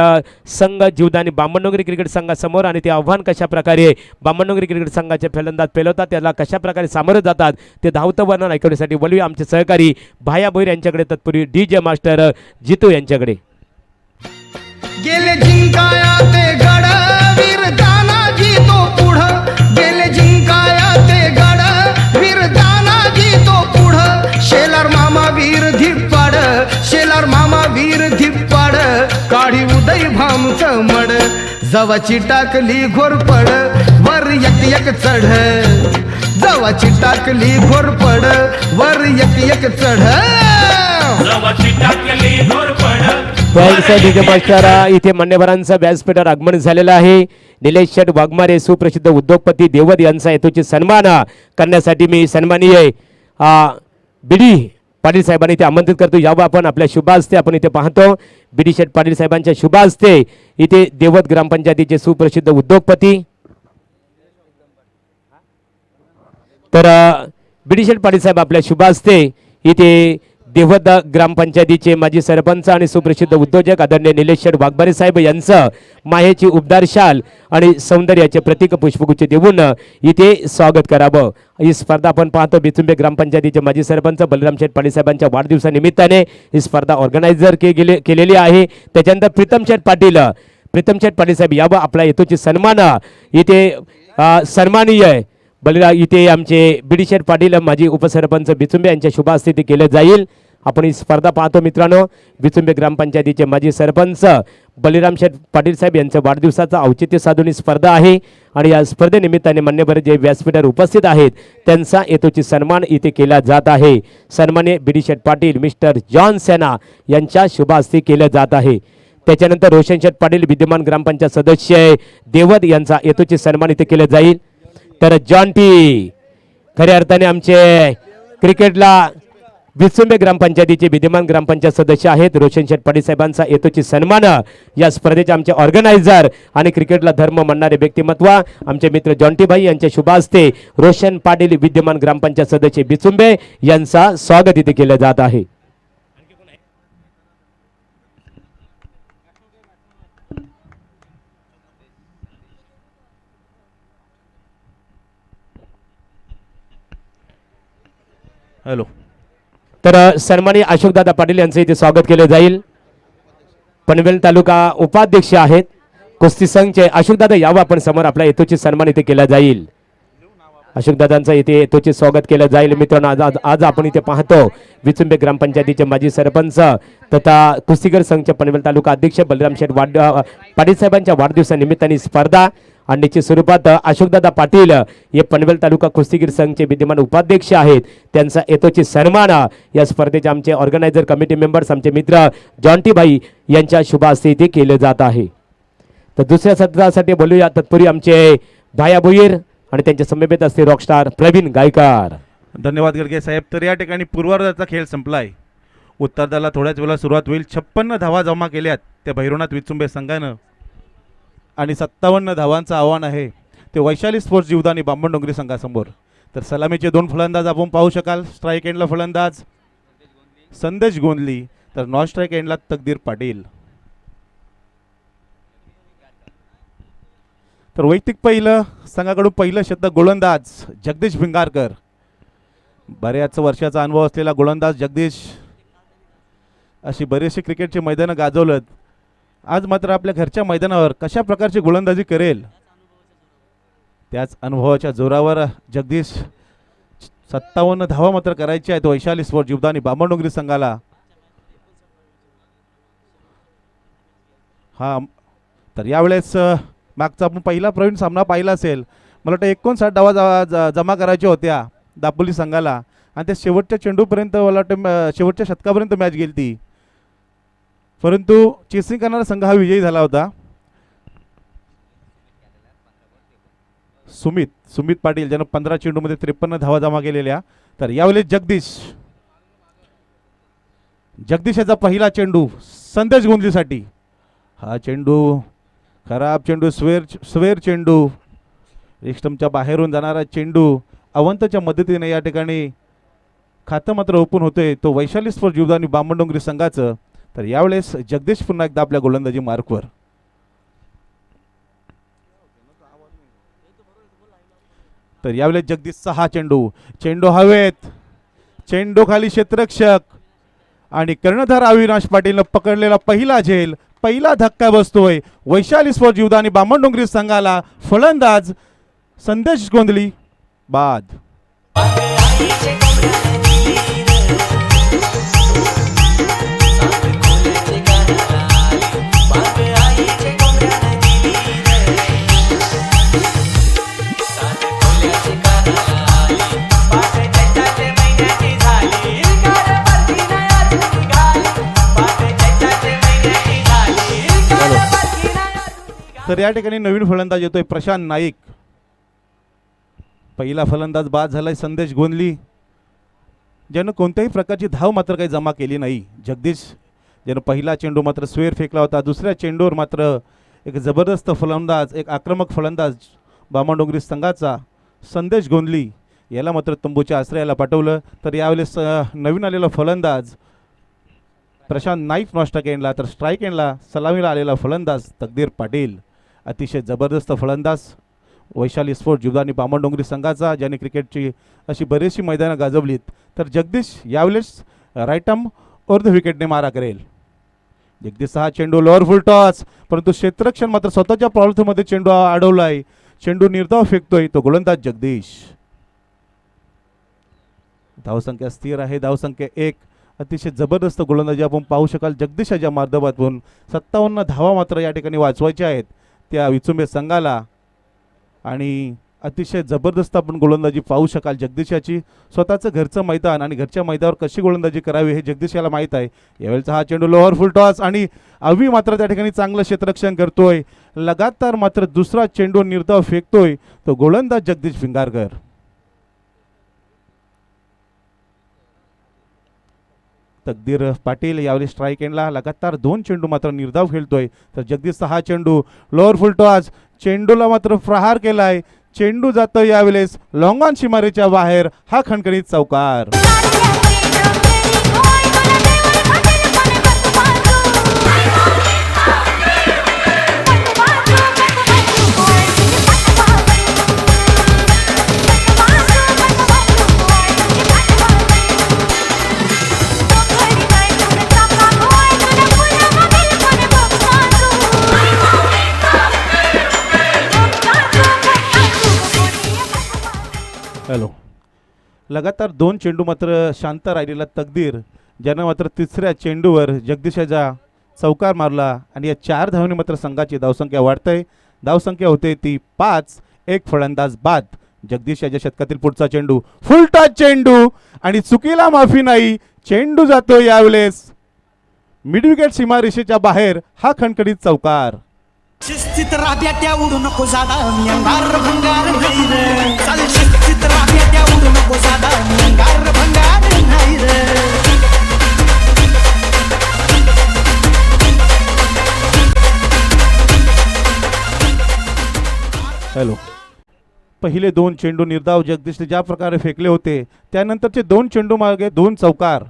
संघ जीवदानी बामणडोंगरी क्रिकेट संघासमोर. आणि ते आव्हान कशा प्रकारे बामणडोंगरी क्रिकेट संघाचे फलंदाज पेलवतात, त्याला कशा प्रकारे सामोरं जातात ते धावतं वर्णन ऐकण्यासाठी बोलूया आमचे सहकारी भाया भोईर यांच्याकडे. तत्पूर्वी DJ मास्टर जितू यांच्याकडे. गेले जिंकाया ते गड वीर तानाजी तो पुढं, गेले जिंकाया ते गड वीर तानाजी तो पुढं. शेलार मामा वीर धिप्पाड, शेलार मामा वीर धिप्पाड, काढी उदय भामचं मड. जवाची टाकली घोरपड वर एक चढ, जवाची टाकली घोरपड वर एक चढ. इथे मान्यवरांचं व्यासपीठावर आगमन झालेलं आहे. निलेश शेठ वाघमारे सुप्रसिद्ध उद्योगपती देवत यांचा हेतूची सन्मान करण्यासाठी मी सन्माननीय BD पाटील साहेबांनी इथे आमंत्रित करतो. यावं आपण आपल्या शुभ हस्ते आपण इथे पाहतो BD शेठ पाटील साहेबांच्या शुभ हस्ते इथे देवत ग्रामपंचायतीचे सुप्रसिद्ध उद्योगपती तर BD शेठ पाटील साहेब आपल्या शुभ हस्ते इथे देवत ग्रामपंचायतीचे माजी सरपंच आणि सुप्रसिद्ध उद्योजक आदरणीय निलेश शेठ वाघमारे साहेब यांचं माहेची उबदार शाल आणि सौंदर्याचे प्रतीक पुष्पगुच्छ देऊन इथे स्वागत करावं. ही स्पर्धा आपण पाहतो बिचुंबे ग्रामपंचायतीचे माजी सरपंच बलराम शेठ पाटील साहेबांच्या वाढदिवसानिमित्ताने ही स्पर्धा ऑर्गनायझर केलेली आहे. त्याच्यानंतर प्रीतम शेठ पाटील साहेब यावं आपला हेतूची सन्मान इथे सन्माननीय इथे आमचे BD शेठ पाटील माजी उपसरपंच बिचुंबे यांच्या शुभ हस्ते केले जाईल. आपण ही स्पर्धा पाहतो मित्रांनो. बिचुंबे ग्रामपंचायतीचे माजी सरपंच बलिराम शेठ पाटील साहेब यांच्या वाढदिवसाचा औचित्य साधून ही स्पर्धा आहे. आणि या स्पर्धेनिमित्ताने मान्यवर जे व्यासपीठावर उपस्थित आहेत त्यांचा हेतूची सन्मान इथे केला जात आहे. सन्मान्य BD शेठ पाटील मिस्टर जॉन सेना यांच्या शुभ हस्ते केले जात आहे. त्याच्यानंतर रोशन शेठ पाटील विद्यमान ग्रामपंचायत सदस्य देवत यांचा हेतूची सन्मान इथे केले जाईल. तर जॉन टी खऱ्या अर्थाने आमचे क्रिकेटला बिचुंबे ग्रामपंचायतीचे विद्यमान ग्रामपंचायत सदस्य आहेत. रोशन शेठ पाटील साहेबांचा हेतूची सन्मान या स्पर्धेचे आमचे ऑर्गनायझर आणि क्रिकेटला धर्म मानणारे व्यक्तिमत्व आमचे मित्र जॉन टी भाई यांच्या शुभ हस्ते रोशन पाटील विद्यमान ग्रामपंचायत सदस्य बिचुंबे यांचा स्वागत इथे केलं जात आहे. हॅलो. तर सन्माननीय अशोकदादा पाटील यांचं इथे स्वागत केलं जाईल. पनवेल तालुका उपाध्यक्ष आहेत कुस्ती संघचे अशोकदादा यावं आपण समोर आपला हेतूची सन्मान इथे केला जाईल. अशोकदादांचं इथे हेतूचे स्वागत केलं जाईल. मित्रांनो आज आपण इथे पाहतो बिचुंबे ग्रामपंचायतीचे माजी सरपंच तथा कुस्तीगीर संघचे पनवेल तालुका अध्यक्ष बलराम शेठ पाटील साहेबांच्या वाढदिवसानिमित्ताने स्पर्धा आणि निश्चित स्वरूपात अशोकदादा पाटील हे पनवेल तालुका कुस्तीगीर संघचे विद्यमान उपाध्यक्ष आहेत. त्यांचा हेतूची सन्मान या स्पर्धेचे आमचे ऑर्गनायझर कमिटी मेंबर्स आमचे मित्र जॉन टी भाई यांच्या शुभ हस्ते इथे केले जात आहे. तर दुसऱ्या सत्रासाठी बोलूया. तत्पूर्वी आमचे भाया भोईर आणि त्यांच्या समवेत असते रॉकस्टार प्रवीण गायकर. धन्यवाद गर्गे साहेब. तर या ठिकाणी पूर्वार्धाचा खेळ संपलाय. उत्तरार्धाला थोड्याच वेळा सुरुवात होईल. 56 धावा जमा केल्यात त्या भैरवनाथ विचुंबे संघानं आणि 57 धावांचं आव्हान आहे ते वैशाली स्पोर्ट्स जीवदानी बामणडोंगरी संघासमोर. तर सलामीचे 2 फलंदाज आपण पाहू शकाल. स्ट्राईक एंडला फलंदाज संदेश गोंदली तर नॉन स्ट्राईक एंडला तकदीर पाटील. तर वैयक्तिक पहिलं संघाकडून पहिलं शतक गोलंदाज जगदीश भिंगारकर. बऱ्याच वर्षाचा अनुभव असलेला गोलंदाज जगदीश अशी बरेचसे क्रिकेटचे मैदानं गाजवलं. आज मात्र आपल्या घरच्या मैदानावर कशा प्रकारची गोलंदाजी करेल त्याच अनुभवाच्या जोरावर जगदीश 57 धावा मात्र करायची आहेत वैशाली स्पोर्ट जीवदानी बामणडोंगरी संघाला. हा तर यावेळेस मागचा आपण पहिला प्रवीण सामना पाहिला असेल. मला वाटतं 59 धावा जमा करायच्या होत्या. दापोली संघाला आणि त्या शेवटच्या चेंडूपर्यंत मला वाटतं शेवटच्या शतकापर्यंत मॅच गेली ती, परंतु चेसिंग करणारा संघ हा विजयी झाला होता. सुमित पाटील ज्यानं 15 चेंडूमध्ये 53 धावा जमा केलेल्या. तर यावेळी जगदीश याचा पहिला चेंडू संदेश गोंधलीसाठी. हा चेंडू खराब चेंडू, स्वेर चेंडू, स्टंपच्या बाहेरून जाणारा चेंडू अवंतच्या मदतीने या ठिकाणी खातं मात्र ओपन होते तो वैशाली स्पोर्ट्स जीवदानी बामणडोंगरी संघाचं. तर यावेळेस जगदीश पुन्हा एकदा आपल्या गोलंदाजी मार्कवर. तर यावेळेस जगदीशचा हा चेंडू हवेत, चेंडू खाली क्षेत्ररक्षक आणि कर्णधार अविनाश पाटीलनं पकडलेला पहिला झेल, पहिला धक्का बसतोय वैशाली स्पोर्ट्स जीवदानी बामणडोंगरी संघाला. फलंदाज संदेश गोंधली बाद. तर या ठिकाणी नवीन फलंदाज येतोय प्रशांत नाईक. पहिला फलंदाज बाद झालाय संदेश गोंधली, ज्यानं कोणत्याही प्रकारची धाव मात्र काही जमा केली नाही. जगदीश ज्यानं पहिला चेंडू मात्र स्वेर फेकला होता, दुसऱ्या चेंडूवर मात्र एक जबरदस्त फलंदाज, एक आक्रमक फलंदाज बामणडोंगरी संघाचा संदेश गोंधली याला मात्र तंबूच्या आश्रयाला पाठवलं. तर यावेळेस नवीन आलेला फलंदाज प्रशांत नाईक नॉस्टक एंडला, तर स्ट्राईक एंडला सलामीला आलेला फलंदाज तकदीर पाटील. अतिशय जबरदस्त फलंदाज वैशाली स्पोर्ट्स जीवदानी बामणडोंगरी संघाचा, ज्याने क्रिकेटची अशी बरीचशी मैदानं गाजवलीत. तर जगदीश यावेळेस राईट आर्म ओव्हर द विकेटने मारा करेल. जगदीशचा हा चेंडू लोअर फुल टॉस, परंतु क्षेत्ररक्षण मात्र स्वतःच्या प्रॉब्लेममध्ये चेंडू अडवलाय. चेंडू निर्धाव फेकतोय तो गोलंदाज जगदीश. धावसंख्या स्थिर आहे, धावसंख्या 1. अतिशय जबरदस्त गोलंदाजी आपण पाहू शकाल जगदीशाच्या माध्यमातून. 57 धावा मात्र या ठिकाणी वाचवायच्या आहेत त्या विचुंबे संघाला आणि अतिशय जबरदस्त आपण गोलंदाजी पाहू शकाल जगदीशाची. स्वतःचं घरचं मैदान आणि घरच्या मैदानावर कशी गोलंदाजी करावी हे जगदीशाला माहीत आहे. यावेळेचा हा चेंडू लोअर फुल टॉस आणि अवी मात्र त्या ठिकाणी चांगलं क्षेत्ररक्षण करतोय. लगातार मात्र दुसरा चेंडू निर्धाव फेकतोय तो गोलंदाज जगदीश भिंगारकर. तकदीर पाटील यावेळी स्ट्राईक एंडला, लगातार 2 चेंडू मात्र निर्धाव खेळतोय. तर जगदीशचा हा चेंडू लोअर फुल टॉस, चेंडूला मात्र प्रहार केलाय. चेंडू जातो यावेळेस लॉंग ऑन सीमारेच्या बाहेर. हा खणखणीत चौकार. हॅलो, लगातार 2 चेंडू मात्र शांत राहिलेला तकदीर, ज्यानं मात्र तिसऱ्या चेंडूवर जगदीशाचा चौकार मारला आणि या 4 धावांनी मात्र संघाची धावसंख्या वाढते. धावसंख्या होते ती 5. एक फलंदाज बाद. जगदीश याच्या शतकातील पुढचा चेंडू फुल टॉस चेंडू आणि चुकीला माफी नाही. चेंडू जातो यावेळेस मिड विकेट सीमारेषेच्या बाहेर. हा खणखणीत चौकार. शिस्तीत राब्याट्या उडू नको जादा मी अंगार भंगार नाही रे. चाल शिस्तीत राब्याट्या उडू नको जादा मी अंगार भंगार नाही रे. हॅलो, पहिले 2 चेंडू निर्धाव जगदीशने ज्या प्रकारे फेकले होते त्यानंतरचे 2 चेंडू मागे 2 चौकार,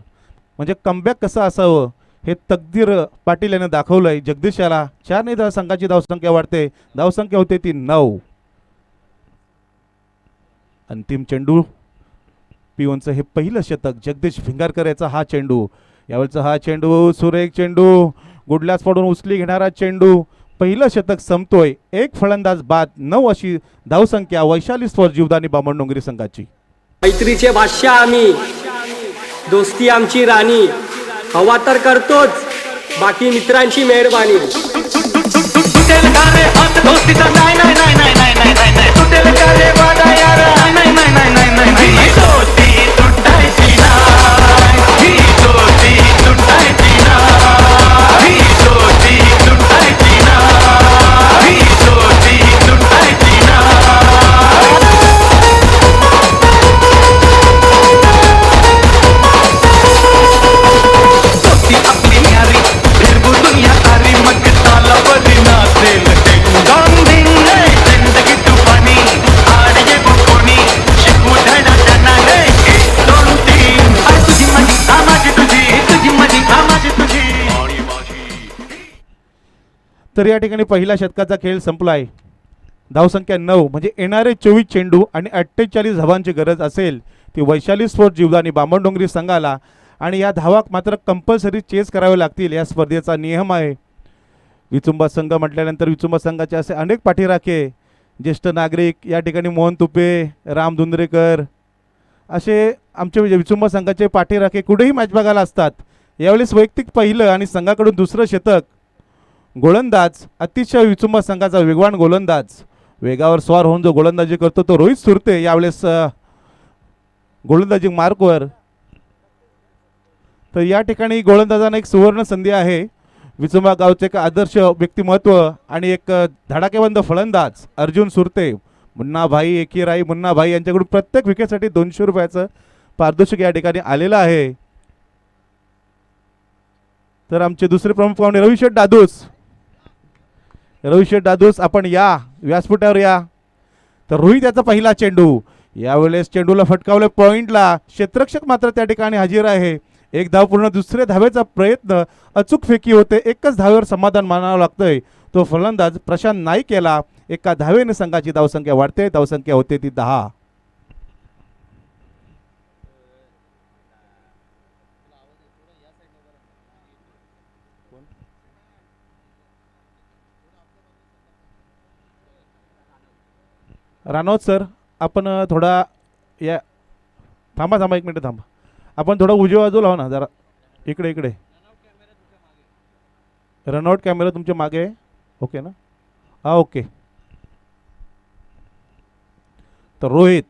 म्हणजे कमबॅक कसं असावं हे तकदीर पाटील याने दाखवलंय. जगदीश याला 4 ने संघाची धावसंख्या वाढते. धावसंख्या होते ती 9. अंतिम चेंडू पिओनचं हे पहिलं शतक. जगदीश भिंगारकर याचा हा चेंडू. यावेळचा हा चेंडू सुरेख चेंडू, गुडल्यास पडून उचली घेणारा चेंडू. पहिलं शतक संपतोय. एक फलंदाज बाद. 9 अशी धावसंख्या वैशाली स्पोर्ट्स जीवदानी बामणडोंगरी संघाची. मैत्रीचे बादशाह आम्ही, दोस्ती आमची राणी. हवा तर करतोच, बाकी मित्रांची मेहरबानी. तुटेल का रे हात दोस्तीचा नाही नाही नाही नाही नाही नाही नाही. तुटेल का रे वादा यार नाही नाही नाही नाही नाही नाही. तर या ठिकाणी पहिल्या षटकाचा खेळ संपलाय. धावसंख्या 9 म्हणजे येणारे 24 चेंडू आणि 48 धावांची गरज असेल ती वैशाली स्पोर्ट्स जीवदानी बामणडोंगरी संघाला, आणि या धावा मात्र कंपल्सरी चेस करावे लागतील. या स्पर्धेचा नियम आहे. विचुंबा संघ म्हटल्यानंतर विचुंबा संघाचे असे अनेक पाठीराखे, ज्येष्ठ नागरिक या ठिकाणी मोहन तुपे, राम धुंद्रेकर असे आमचे विचुंबा संघाचे पाठीराखे कुठेही मॅच बघायला असतात. यावेळेस वैयक्तिक पहिलं आणि संघाकडून दुसरं शतक. गोलंदाज अतिशय विचुंबा संघाचा वेगवान गोलंदाज, वेगावर स्वार होऊन जो गोलंदाजी करतो तो रोहित सुरते यावेळेस गोलंदाजी मार्कवर. तर या ठिकाणी गोलंदाजांना एक सुवर्ण संधी आहे. विचुंबा गावचे एक आदर्श व्यक्तिमत्व आणि एक धडाकेबंद फलंदाज अर्जुन सुरते, मुन्नाभाई एकीराई मुन्नाभाई यांच्याकडून प्रत्येक विकेटसाठी 200 रुपयाचं पारितोषिक या ठिकाणी आलेलं आहे. तर आमचे दुसरे प्रमुख पाहुणे रविशेठ दादूस. रविशेठ दादूस आपण या व्यासपीठावर या. तर रोहित याचा पहिला चेंडू, यावेळेस चेंडूला फटकावलं पॉइंटला, क्षेत्ररक्षक मात्र त्या ठिकाणी हजर आहे. एक धाव पूर्ण, दुसऱ्या धावेचा प्रयत्न, अचूक फेकी होते, एकच धावेवर समाधान मानावं लागतंय. तो फलंदाज प्रशांत नाईक याला एका धावेने संघाची धावसंख्या वाढते. धावसंख्या होते ती 10. राणोत सर आपण थोडा या थांबा थांबा 1 मिनिट थांबा. आपण थोडा उजव्या बाजूला हो ना जरा, इकडे इकडे. रनआउट कॅमेरा तुमच्या मागे आहे. ओके ना? हा ओके. तर रोहित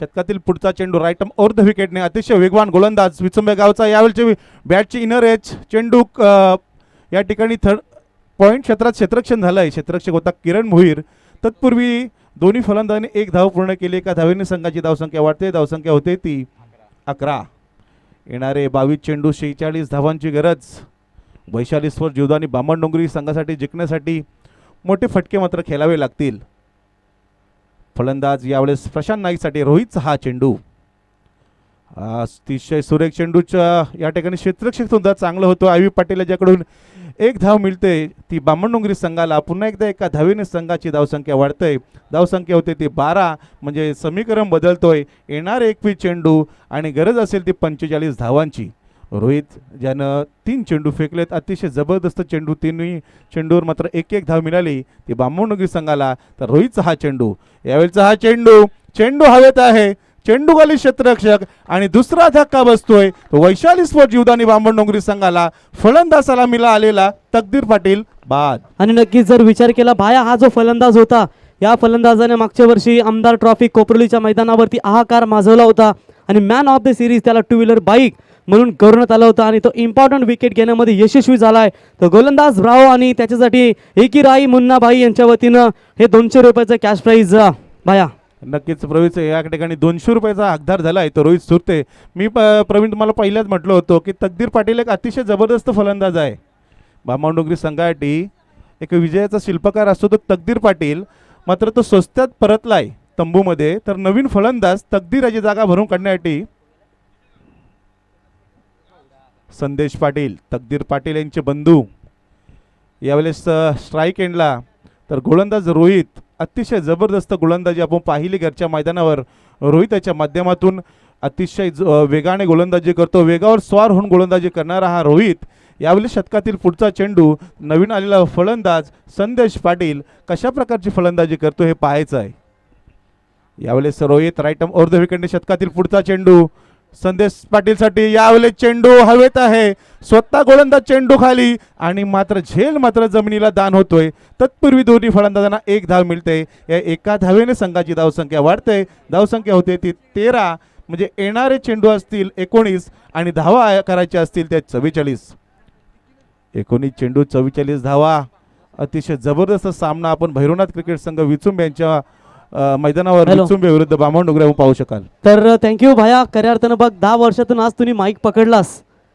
शतकातील पुढचा चेंडू राईट आर्म ओव्हर द विकेटने, अतिशय वेगवान गोलंदाज विचुंबे गावचा. यावेळची बॅटची इनर एज, चेंडू या ठिकाणी थर्ड पॉईंट क्षेत्रात क्षेत्ररक्षण झालं आहे. क्षेत्ररक्षक होता किरण भोईर. तत्पूर्वी दोन्ही फलंदाजांनी 1 धाव पूर्ण केली. एका धावेने संघाची धावसंख्या वाढते. धावसंख्या होते ती 11. येणारे 22 चेंडू, 46 धावांची गरज. वैशाली स्पोर्ट्स जीवदानी बामणडोंगरी संघासाठी जिंकण्यासाठी मोठे फटके मात्र खेळावे लागतील. फलंदाज यावेळेस प्रशांत नाईकसाठी रोहितचा हा चेंडू. अतिशय सुरेख चेंडूच्या या ठिकाणी क्षेत्ररक्षक सुद्धा चांगलं होतं. आय पाटील याच्याकडून 1 धाव मिळते ती बामणडोंगरी संघाला. पुन्हा एकदा एका धावेने संघाची धावसंख्या वाढते. धावसंख्या होते ती 12 म्हणजे समीकरण बदलतोय. येणारे 21 चेंडू आणि गरज असेल ती 45 धावांची. रोहित ज्यानं 3 चेंडू फेकलेत, अतिशय जबरदस्त चेंडू, 3ही चेंडूवर मात्र 1-1 धाव मिळाली ती बामणडोंगरी संघाला. तर रोहितचा हा चेंडू, यावेळेचा हा चेंडू हवेत आहे. चेंडू खाली क्षेत्ररक्षक आणि दुसरा धक्का बसतोय तो वैशाली स्पोर्ट्स जीवदानी बामणडोंगरी संघाला. फलंदाज सलामीला आलेला तकदीर पाटील बाद. आणि नक्कीच जर विचार केला भाया, हा जो फलंदाज होता, या फलंदाजाने मागच्या वर्षी आमदार ट्रॉफी कोपरलीच्या मैदानावरती हाहाकार माजवला होता आणि मॅन ऑफ द सिरीज त्याला 2 व्हीलर बाईक म्हणून करण्यात आला होता आणि तो इम्पॉर्टंट विकेट घेण्यामध्ये यशस्वी झालाय. तो गोलंदाज ब्रावो आणि त्याच्यासाठी एकीराई मुन्नाभाई यांच्या वतीनं हे 200 रुपयाचं कॅश प्राईज भाया. नक्कीच प्रवीण या ठिकाणी 200 रुपयाचा हकदार झाला आहे तो रोहित सुरते. मी प्रवीण तुम्हाला पहिल्याच म्हटलं होतं की तकदीर पाटील एक अतिशय जबरदस्त फलंदाज आहे. बामणडोंगरी संघासाठी एक विजयाचा शिल्पकार असतो तो तकदीर पाटील, मात्र तो स्वस्तात परतलाय तंबूमध्ये. तर नवीन फलंदाज तकदीर याची जागा भरून काढण्यासाठी संदेश पाटील, तकदीर पाटील यांचे बंधू यावेळेस स्ट्राईक एंडला. तर गोलंदाज रोहित, अतिशय जबरदस्त गोलंदाजी आपण पाहिली घरच्या मैदानावर. रोहित याच्या माध्यमातून अतिशय वेगाने गोलंदाजी करतो. वेगावर स्वार होऊन गोलंदाजी करणारा हा रोहित. यावेळी शतकातील पुढचा चेंडू, नवीन आलेला फलंदाज संदेश पाटील कशा प्रकारची फलंदाजी करतो हे पाहायचं आहे. यावेळेस Rohit right arm over the विकेटने शतकातील पुढचा चेंडू संदेश पाटीलसाठी. यावेळेस चेंडू हवेत आहे, स्वतः गोलंदाज चेंडू खाली आणि मात्र झेल मात्र जमिनीला दान होतोय. तत्पूर्वी दोन्ही फलंदाजांना 1 धाव मिळते. या एका धावेने संघाची धावसंख्या वाढते. धावसंख्या होते ती 13 म्हणजे येणारे चेंडू असतील 19 आणि धावा करायच्या असतील त्या 44. 19 चेंडू 44 धावा. अतिशय जबरदस्त सामना आपण भैरवनाथ क्रिकेट संघ विचुंबे यांच्या मैदानावर विचुंबे विरुद्ध बामणडोंगरी पाहू शकाल. तर थँक्यू भाया. खऱ्या अर्थानं बघ 10 वर्षातून आज तुम्ही माईक पकडलास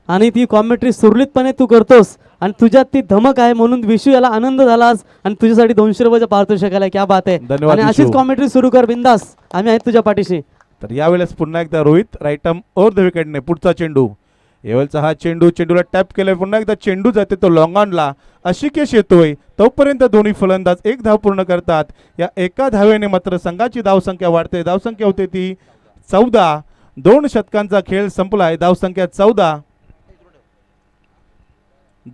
आणि ती कॉमेंट्री सुरळीतपणे तू करतोस आणि तुझ्यात ती धमक आहे म्हणून विशू याला आनंद झालास आणि तुझ्यासाठी 200 रुपयाचं पारितोषिक आलं. क्या बात आहे. धन्यवाद आणि अशीच कॉमेंट्री सुरू कर बिंदास, आम्ही आहेत तुझ्या पाठीशी. तर यावेळेस पुन्हा एकदा Rohit right arm over the विकेटने पुढचा चेंडू. यावेळचा हा चेंडू, चेंडूला टॅप केलाय, पुन्हा एकदा चेंडू जाते तो लॉंग ऑनला, अशिकेश येतोय, तोपर्यंत दोन्ही फलंदाज एक धाव पूर्ण करतात. या एका धावेने मात्र संघाची धावसंख्या वाढते. धावसंख्या होते ती 14. 2 षटकांचा खेळ संपलाय. धावसंख्या 14.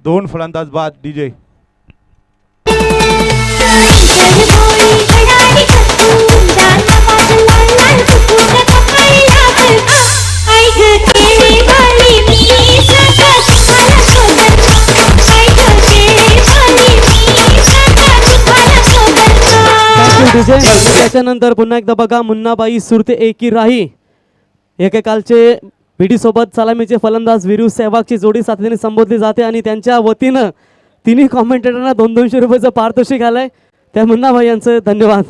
2 फलंदाज बाद. डीजे डीजे त्याच्यानंतर पुन्हा एकदा बघा, मुन्नाबाई सुरते एकी राही एकेकालचे बीडी सोबत सलामीचे फलंदाज वीरू सहवागची जोडी साथीने संबोधली जाते आणि त्यांच्या वतीनं तिन्ही कॉमेंटेटरना 200-200 रुपयाचं पारितोषिक आलंय. त्या मुन्नाबाई यांचं धन्यवाद.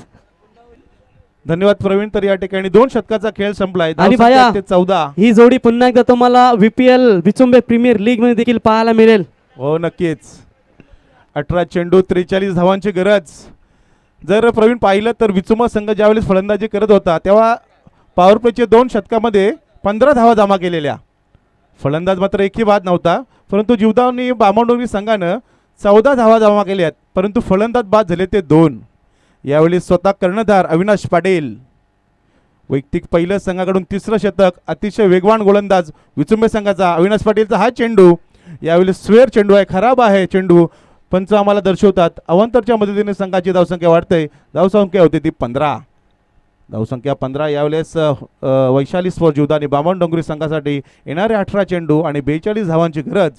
धन्यवाद प्रवीण. तर या ठिकाणी 2 षटकाचा खेळ संपलाय. आणि भाया 14. ही जोडी पुन्हा एकदा तुम्हाला VPL विचुंबे प्रीमियर लीग मध्ये देखील पाहायला मिळेल. हो नक्कीच. 18 चेंडू 43 धावांची गरज. जर प्रवीण पाहिलं तर विचुंबा संघ ज्यावेळेस फलंदाजी करत होता तेव्हा पॉवर प्लेचे 2 षटकामध्ये 15 धावा जमा केलेल्या. फलंदाज मात्र एकही बाद नव्हता, परंतु जीवदावनी बामणडोंगरी संघानं 14 धावा जमा केल्या आहेत, परंतु फलंदाज बाद झाले ते 2. यावेळी स्वतः कर्णधार अविनाश पाटील. वैयक्तिक पहिलं संघाकडून 3रं शतक. अतिशय वेगवान गोलंदाज विचुंबे संघाचा अविनाश पाटीलचा हा चेंडू यावेळी स्वेअर चेंडू आहे, खराब आहे चेंडू. पंच आम्हाला दर्शवतात अवंतरच्या मदतीने संघाची धावसंख्या वाढते. धावसंख्या होती ती 15. धावसंख्या 15. यावेळेस वैशाली स्पोर्ट जीवदानी बामणडोंगरी संघासाठी येणारे 18 चेंडू आणि 42 धावांची गरज.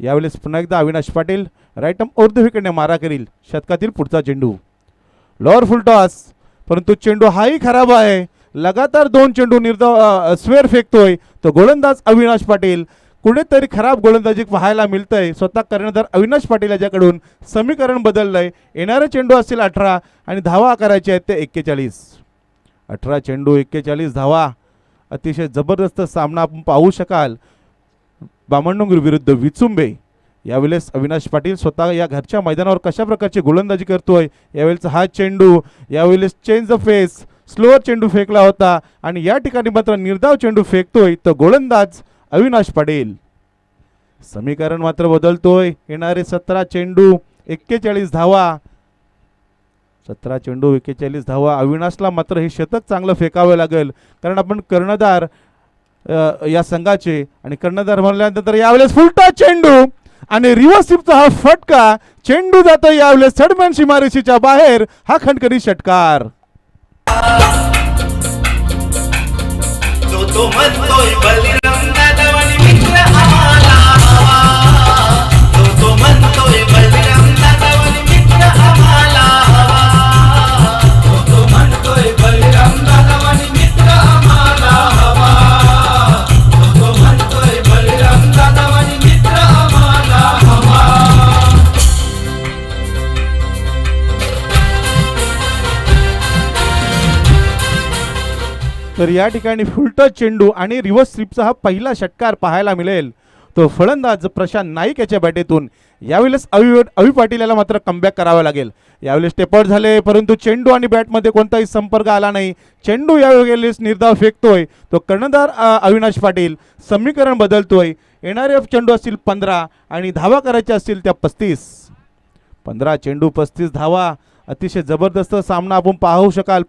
यावेळेस पुन्हा एकदा Avinash Patil right arm over the विकेटने मारा करील. शतकातील पुढचा चेंडू लॉअर फुल टॉस, परंतु चेंडू हाही खराब आहे. लगातार 2 चेंडू निर्धाव स्वेअर फेकतोय तो गोलंदाज अविनाश पाटील. कुठेतरी खराब गोलंदाजी पाहायला मिळतंय. स्वतः कर्णधार अविनाश पाटील याच्याकडून समीकरण बदललंय. येणारे चेंडू असतील 18 आणि धावा करायचे आहेत ते 41. 18 चेंडू 41 धावा. अतिशय जबरदस्त सामना आपण पाहू शकाल बामणडोंगरी विरुद्ध विचुंबे. यावेळेस अविनाश पाटील स्वतः या घरच्या मैदानावर कशा प्रकारची गोलंदाजी करतोय. यावेळेस हा चेंडू यावेळेस चेंज द फेस स्लोअर चेंडू फेकला होता आणि या ठिकाणी मात्र निर्धाव चेंडू फेकतोय तो गोलंदाज अविनाश पाटील. समीकरण मात्र बदलतोय. येणारे 17 चेंडू 41 धावा. 17 चेंडू 41 धावा. अविनाशला मात्र हे शतक चांगलं फेकावं लागेल, कारण आपण कर्णधार या संघाचे आणि कर्णधार म्हणल्यानंतर यावेळेस फुलटा चेंडू आणि रिव्हर्स स्वीपचा हा फटका. चेंडू जातो यावेळेस थर्डमॅन सीमारेषेच्या बाहेर. हा खणखरी षटकार. तो म्हणतोय बलिराम दादावानी मित्र आम्हाला हवा. तो म्हणतोय बलिराम दादावानी मित्र आम्हाला हवा. तो म्हणतोय बलिराम दादावानी मित्र आम्हाला हवा. तो म्हणतोय बलिराम दादावानी मित्र आम्हाला हवा. तर या ठिकाणी फुलटच चेंडू आणि रिव्हर्स स्वीपचा हा पहिला षटकार पाहायला मिळेल. तो फलंदाज प्रशांत नाईक याच्या बॅटेतून. यावेळेस अवी पाटील याला मात्र कमबॅक करावा लागेल. यावेळेस टेपआउट झाले, परंतु चेंडू आणि बॅटमध्ये कोणताही संपर्क आला नाही. चेंडू यावेळेस निर्धाव फेकतोय तो कर्णधार अविनाश पाटील. समीकरण बदलतोय. येणारे चेंडू असतील 15 आणि धावा करायच्या असतील त्या 35. 15 चेंडू 35 धावा. अतिशय जबरदस्त सामना आपण पाहू शकाल.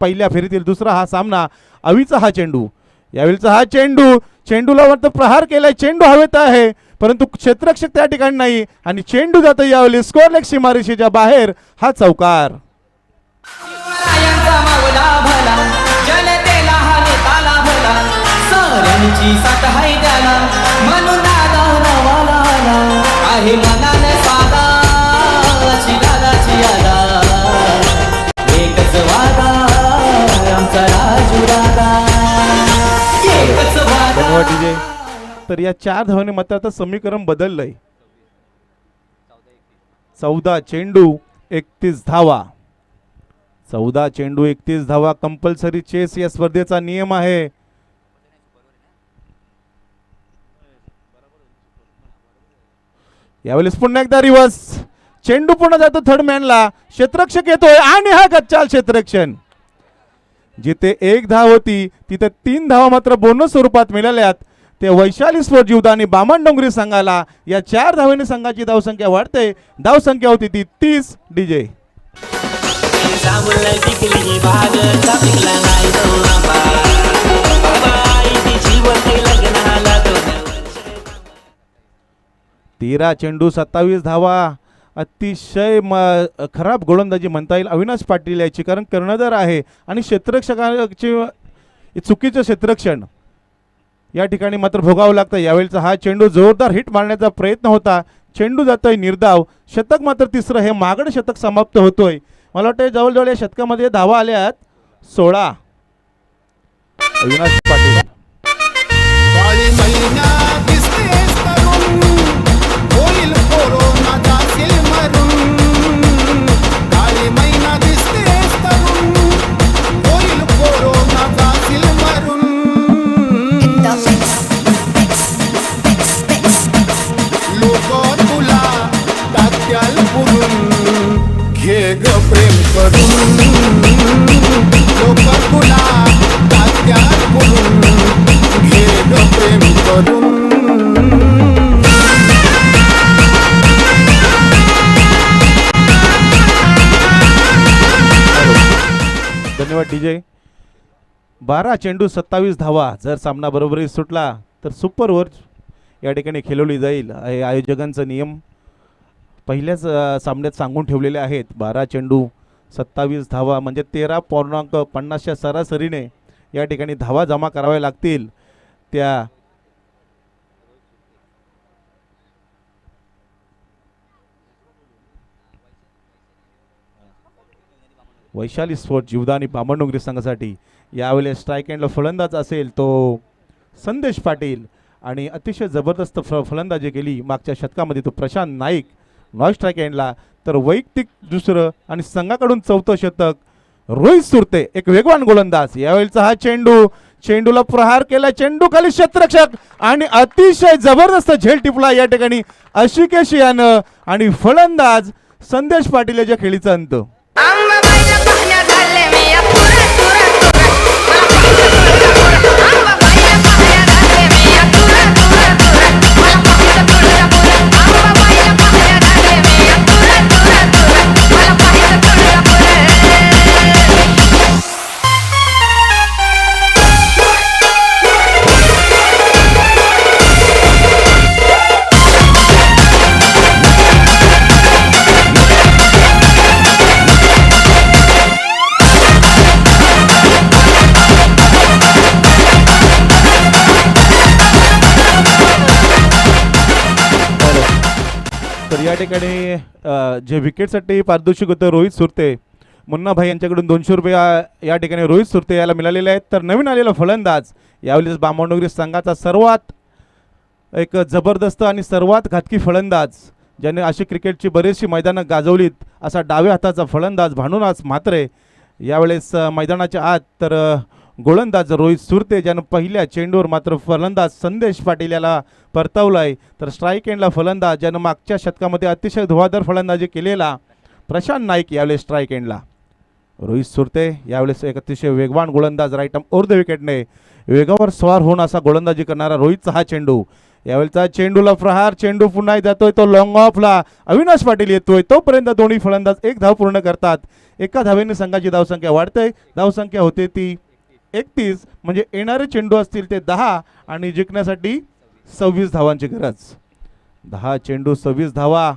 पहिल्या फेरीतील दुसरा हा सामना. अवीचा हा चेंडू. यावेळीचा हा चेंडू. चेंडूला मात्र प्रहार केलाय. चेंडू हवेत आहे, परंतु क्षेत्ररक्षक त्या ठिकाणी नाही आणि चेंडू जातो यावेळी स्कोअरलेग सीमारेषेच्या बाहेर. हा चौकार. तर या 4 धावांनी मात्र आता समीकरण बदललंय. 14 चेंडू 31 धावा. 14 चेंडू 31 धावा. कंपल्सरी चेस या स्पर्धेचा नियम आहे. यावेळेस पुन्हा एकदा रिव्हर्स चेंडू पुन्हा जातो थर्ड मॅनला. क्षेत्ररक्षक येतोय आणि हा गच्चाल क्षेत्ररक्षण. जिथे 1 धाव होती तिथे 3 धावा मात्र बोनस स्वरूपात मिळाल्यात. ते वैशाली स्पोर्ट जीवदानी आणि बामणडोंगरी संघाला या 4 धावेने संघाची धावसंख्या वाढते. धावसंख्या होती ती 30. DJ तेरा चेंडू 27 धावा. अतिशय खराब गोलंदाजी म्हणता येईल अविनाश पाटील याची, कारण कर्णधार आहे आणि क्षेत्ररक्षकाचे चुकीचं क्षेत्ररक्षण या ठिकाणी मात्र भोगावं लागतं. यावेळेचा हा चेंडू जोरदार हिट मारण्याचा प्रयत्न होता. चेंडू जातोय निर्धाव. शतक मात्र तिसरं, हे महागडं शतक समाप्त होतोय. मला वाटतं जवळजवळ या शतकामध्ये धावा आल्यात 16. अविनाश पाटील काळी मैना दिसतेस तरुण, होईल कोरोना जातील मरून. काळी मैना दिसतेस तरुण, होईल कोरोना जातील मरून. लोक तुला टाकत्याल पुरून, घे ग प्रेम करून. लोक तुला टाकत्याल पुरून, घे ग प्रेम करून. धन्यवाद DJ. 12 चेंडू 27 धावा. जर सामना बरोबरी सुटला तर सुपर ओव्हर या ठिकाणी खेळवली जाईल. हे आयोजकांचा नियम पहिल्याच सामन्यात सांगून ठेवलेले आहेत. 12 चेंडू 27 धावा म्हणजे 13.50च्या सरासरीने या ठिकाणी धावा जमा कराव्या लागतील. त्या वैशाली स्पोर्ट जीवदानी बामणडोंगरी संघासाठी यावेळेस स्ट्राईक एंडला फलंदाज असेल तो संदेश पाटील आणि अतिशय जबरदस्त फलंदाजी केली मागच्या शतकामध्ये तो प्रशांत नाईक. नॉन स्ट्राईक एंडला तर वैयक्तिक दुसरं आणि संघाकडून 4थं शतक रोहित सुरते, एक वेगवान गोलंदाज. यावेळेचा हा चेंडूला प्रहार केला. चेंडू खाली क्षेत्ररक्षक आणि अतिशय जबरदस्त झेल टिपला या ठिकाणी आशिकेश यानं आणि फलंदाज संदेश पाटील याच्या खेळीचा अंत. तर या ठिकाणी जे विकेटसाठी पारितोषिक होतं रोहित सुरते, मुन्नाभाई यांच्याकडून 200 रुपये या ठिकाणी रोहित सुरते याला मिळालेले आहेत. तर नवीन आलेला फलंदाज यावेळेस बामणडोंगरी संघाचा सर्वात एक जबरदस्त आणि सर्वात घातकी फलंदाज, ज्याने अशी क्रिकेटची बरीचशी मैदानं गाजवलीत, असा डाव्या हाताचा फलंदाज भानुदास म्हात्रे यावेळेस मैदानाच्या आत. तर गोलंदाज रोहित सुरते, ज्यानं पहिल्या चेंडूवर मात्र फलंदाज संदेश पाटील याला परतवलं आहे. तर स्ट्राईक एंडला फलंदाज, ज्यानं मागच्या शतकामध्ये अतिशय धुवाधार फलंदाजी केलेला प्रशांत नाईक यावेळेस स्ट्राईक एंडला. रोहित सुरते यावेळेस एक अतिशय वेगवान गोलंदाज, राईट आर्म ओव्हर द विकेटने वेगावर स्वार होऊन असा गोलंदाजी करणारा रोहितचा हा चेंडू. यावेळेचा चेंडूला प्रहार. चेंडू पुन्हा जातोय तो लॉंग ऑफला. अविनाश पाटील येतोय. तोपर्यंत दोन्ही फलंदाज एक धाव पूर्ण करतात. एका धावेने संघाची धावसंख्या वाढते. धावसंख्या होते ती 31. म्हणजे येणारे चेंडू असतील ते 10 आणि जिंकण्यासाठी 26 धावांची गरज. 10 चेंडू 26 धावा.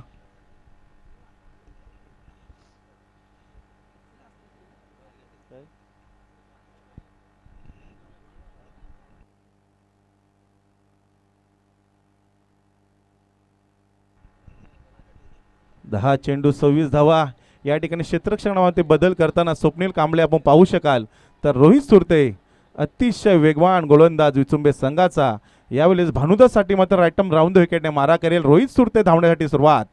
दहा चेंडू 26 धावा. या ठिकाणी क्षेत्ररक्षणामध्ये बदल करताना स्वप्नील कांबळे आपण पाहू शकाल. तर रोहित सुरते अतिशय वेगवान गोलंदाज विचुंबे संघाचा यावेळेस भानुदाससाठी मात्र राईट आर्म राऊंड द विकेटने मारा करेल. रोहित सुरते धावण्यासाठी सुरुवात.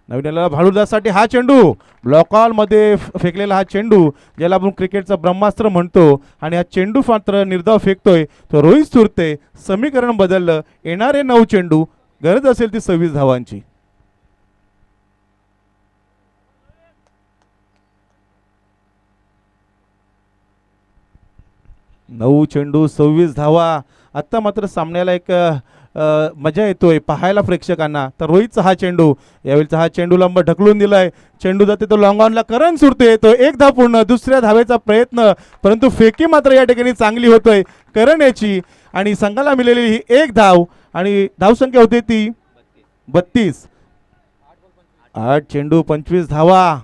नवीन आलेला भानुदाससाठी हा चेंडू ब्लॉकॉलमध्ये फेकलेला हा चेंडू, ज्याला आपण क्रिकेटचा ब्रह्मास्त्र म्हणतो, आणि हा चेंडू मात्र निर्धाव फेकतोय तो रोहित सुरते. समीकरण बदललं. येणारे 9 चेंडू, गरज असेल ती 26 धावांची. 9 चेंडू 26 धावा. आत्ता मात्र सामन्याला एक मजा येतोय पाहायला प्रेक्षकांना. तर रोहितचा हा चेंडू, यावेळीचा हा चेंडू लंब ढकलून दिलाय, चेंडू जाते तो लॉंग ऑनला, करण सुरते तो एक धाव पूर्ण, दुसऱ्या धावेचा प्रयत्न, परंतु फेकी मात्र या ठिकाणी चांगली होतोय करण याची आणि संघाला मिळालेली ही एक धाव आणि धावसंख्या होते ती 32. 8 चेंडू 25 धावा.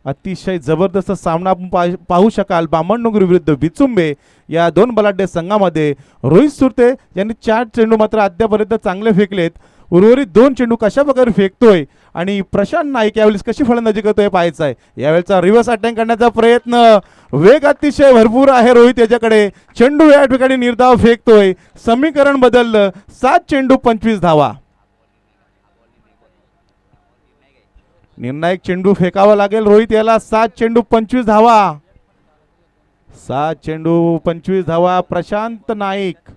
अतिशय जबरदस्त सामना आपण पाहू शकाल बामणडोंगरी विरुद्ध विचुंबे या दोन बलाढ्य संघामध्ये. रोहित सुरते यांनी 4 चेंडू मात्र अद्यापर्यंत चांगले फेकलेत. उर्वरित 2 चेंडू कशा प्रकारे फेकतोय आणि प्रशांत नाईक यावेळेस कशी फलंदाजी करतोय पाहायचं आहे. यावेळेचा रिव्हर्स अटॅक करण्याचा प्रयत्न, वेग अतिशय भरपूर आहे रोहित याच्याकडे, चेंडू या ठिकाणी निर्धाव फेकतोय. समीकरण बदललं, 7 चेंडू 25 धावा. निर्णायक चेंडू फेकावा लागेल रोहित याला. 7 चेंडू 25 धावा. 7 चेंडू 25 धावा. प्रशांत नाईक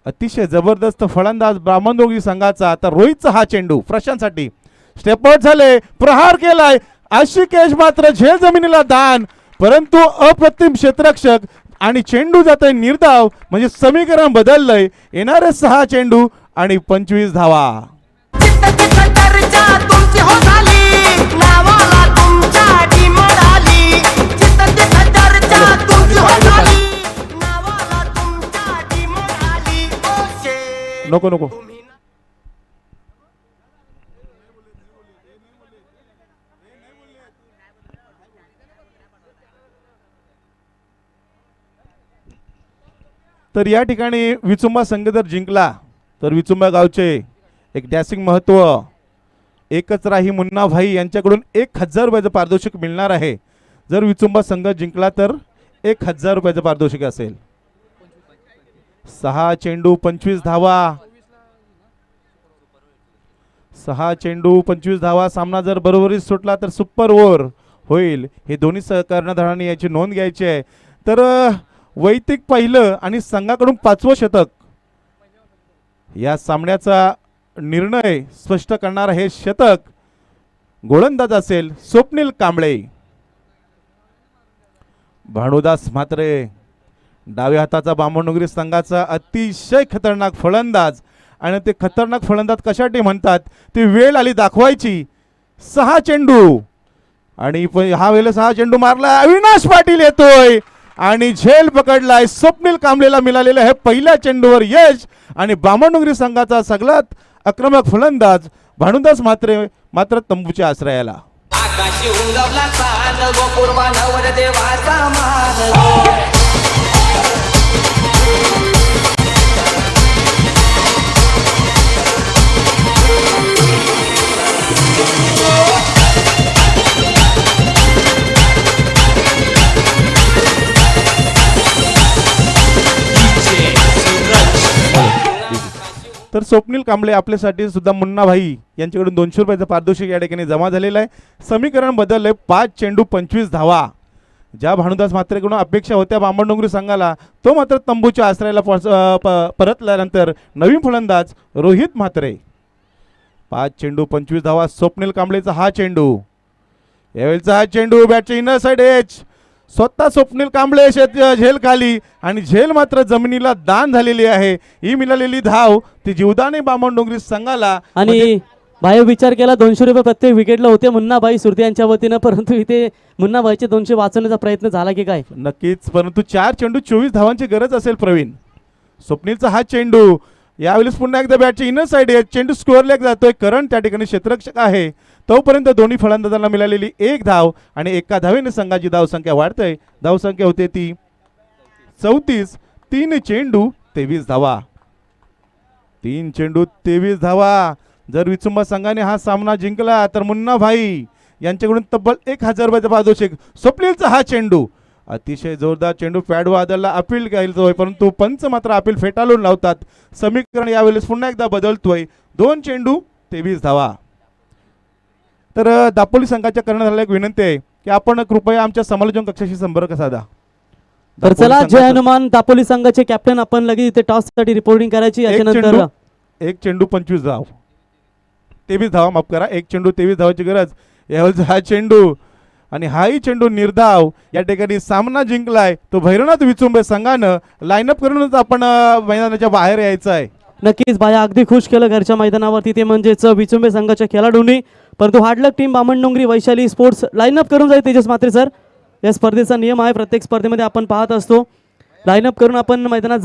अतिशय जबरदस्त फलंदाज ब्राह्मणडोंगरी संघाचा. तर रोहितचा हा चेंडू प्रशांतसाठी स्टेप आउट झाले, प्रहार केलाय आशिकेश, मात्र झेल जमिनीला दान, परंतु अप्रतिम क्षेत्ररक्षक आणि चेंडू जातोय निर्धाव, म्हणजे समीकरण बदललंय. येणारे 6 चेंडू आणि 25 धावा. नको नको तर या ठिकाणी विचुंबा संघ जर जिंकला तर विचुंबा गावचे एक डॅसिंग महत्व एकच राही मुन्ना भाई यांच्याकडून 1000 रुपयाचं पारितोषिक मिळणार आहे. जर विचुंबा संघ जिंकला तर 1000 रुपयाचं पारितोषिक असेल. 6 चेंडू 25 धावा. 6 चेंडू 25 धावा. सामना जर बरोबरीत सुटला तर सुपर ओव्हर होईल. हे दोन्ही कर्णधारांनी याची नोंद घ्यायची आहे. तर वैयक्तिक पहिलं आणि संघाकडून 5वं शतक या सामन्याचा निर्णय स्पष्ट करणार हे शतक गोलंदाज असेल स्वप्नील कांबळे. भानुदास म्हात्रे डाव्या हाताचा बामणडोंगरी संघाचा अतिशय खतरनाक फलंदाज. आणि ते खतरनाक फलंदाज कशासाठी म्हणतात, ती वेळ आली दाखवायची. 6 चेंडू आणि हा वेळेला 6 चेंडू मारला. अविनाश पाटील येतोय आणि झेल पकडलाय. स्वप्नील कांबळेला मिळालेलं आहे पहिल्या चेंडूवर यश आणि बामणडोंगरी संघाचा सगळ्यात आक्रमक फलंदाज भानुदास म्हात्रे मात्र तंबूच्या आश्रयाला. आकाशी उगवला चांद गो पूर्वानवर देवाचा मान. तर स्वप्नील कांबळे आपल्यासाठी सुद्धा मुन्ना भाई यांच्याकडून 200 रुपयाचं पारितोषिक या ठिकाणी जमा झालेलं आहे. समीकरण बदललंय. 5 चेंडू 25 धावा. ज्या भानुदास म्हात्रेकडून अपेक्षा होत्या बामणडोंगरी संघाला, तो मात्र तंबूच्या आश्रयाला परतल्यानंतर नवीन फलंदाज रोहित म्हात्रे. 5 चेंडू 25 धावा. स्वप्नील कांबळेचा हा चेंडू, यावेळीचा हा चेंडू बॅटच्या इनर साइड एज, स्वतः स्वप्नील कांबळे झेल खाली आणि झेल मात्र जमिनीला दान झालेली आहे. ही मिळालेली धाव ती जीवदाने बामणडोंगरी संघाला. आणि बाहेर विचार केला 200 रुपये प्रत्येक विकेटला होते मुन्नाभाई सुरते यांच्या वतीनं, परंतु इथे मुन्नाभाईचे 200 वाचवण्याचा प्रयत्न झाला की काय? नक्कीच, परंतु 4 चेंडू 24 धावांची गरज असेल प्रवीण. स्वप्नीलचा हा चेंडू, यावेळेस पुन्हा एकदा बॅटची इनर साइड आहे, चेंडू स्कोअर लेग जातोय. करण त्या ठिकाणी क्षेत्ररक्षक आहे. तोपर्यंत दोन्ही फलंदाजांना मिळालेली 1 धाव आणि एका धावेने संघाची धावसंख्या वाढते. धावसंख्या होते ती 34. 3 चेंडू 23 धावा. 3 चेंडू 23 धावा. जर विचुंबा संघाने हा सामना जिंकला तर मुन्ना भाई यांच्याकडून तब्बल 1000 रुपयाचा पारितोषिक. स्वप्नीलचा हा चेंडू, अतिशय जोरदार चेंडू पॅडवा आदलला अपील केलतोय, परंतु पंच मात्र अपील फेटाळून लावतात. समीकरण यावेळेस पुन्हा एकदा बदलतोय. 2 चेंडू 23 धावा. तर दापोली संघाच्या कर्णधाराला एक विनंती आहे की आपण कृपया आमच्या समालोचन कक्षाशी संपर्क साधा. तर चला, जय हनुमान दापोली संघाचे कॅप्टन आपण लगेच इथे टॉस साठी रिपोर्टिंग करायची. याच्यानंतर 1 चेंडू 25 धाव, 23 धावा, माफ करा. 1 चेंडू 23 धावाची गरज. यावेळेस हा चेंडू आणि हाही चेंडू निर्धाव या ठिकाणी सामना जिंकलाय तो भैरवनाथ विचुंबे संघानं. लाईनअप करूनच आपण मैदानाच्या बाहेर यायचं आहे. नक्कीच बाया अगदी खुश केलं घरच्या मैदानावरती ते म्हणजेच विचुंबे संघाच्या खेळाडूंनी. परंतु hard luck team Bamandongri Vaishali sports lineup करून जाईल. तेजस मात्रे सर, या स्पर्धेचा नियम आहे, प्रत्येक स्पर्धेमध्ये आपण पाहत असतो लाईनअप करून आपण मैदानात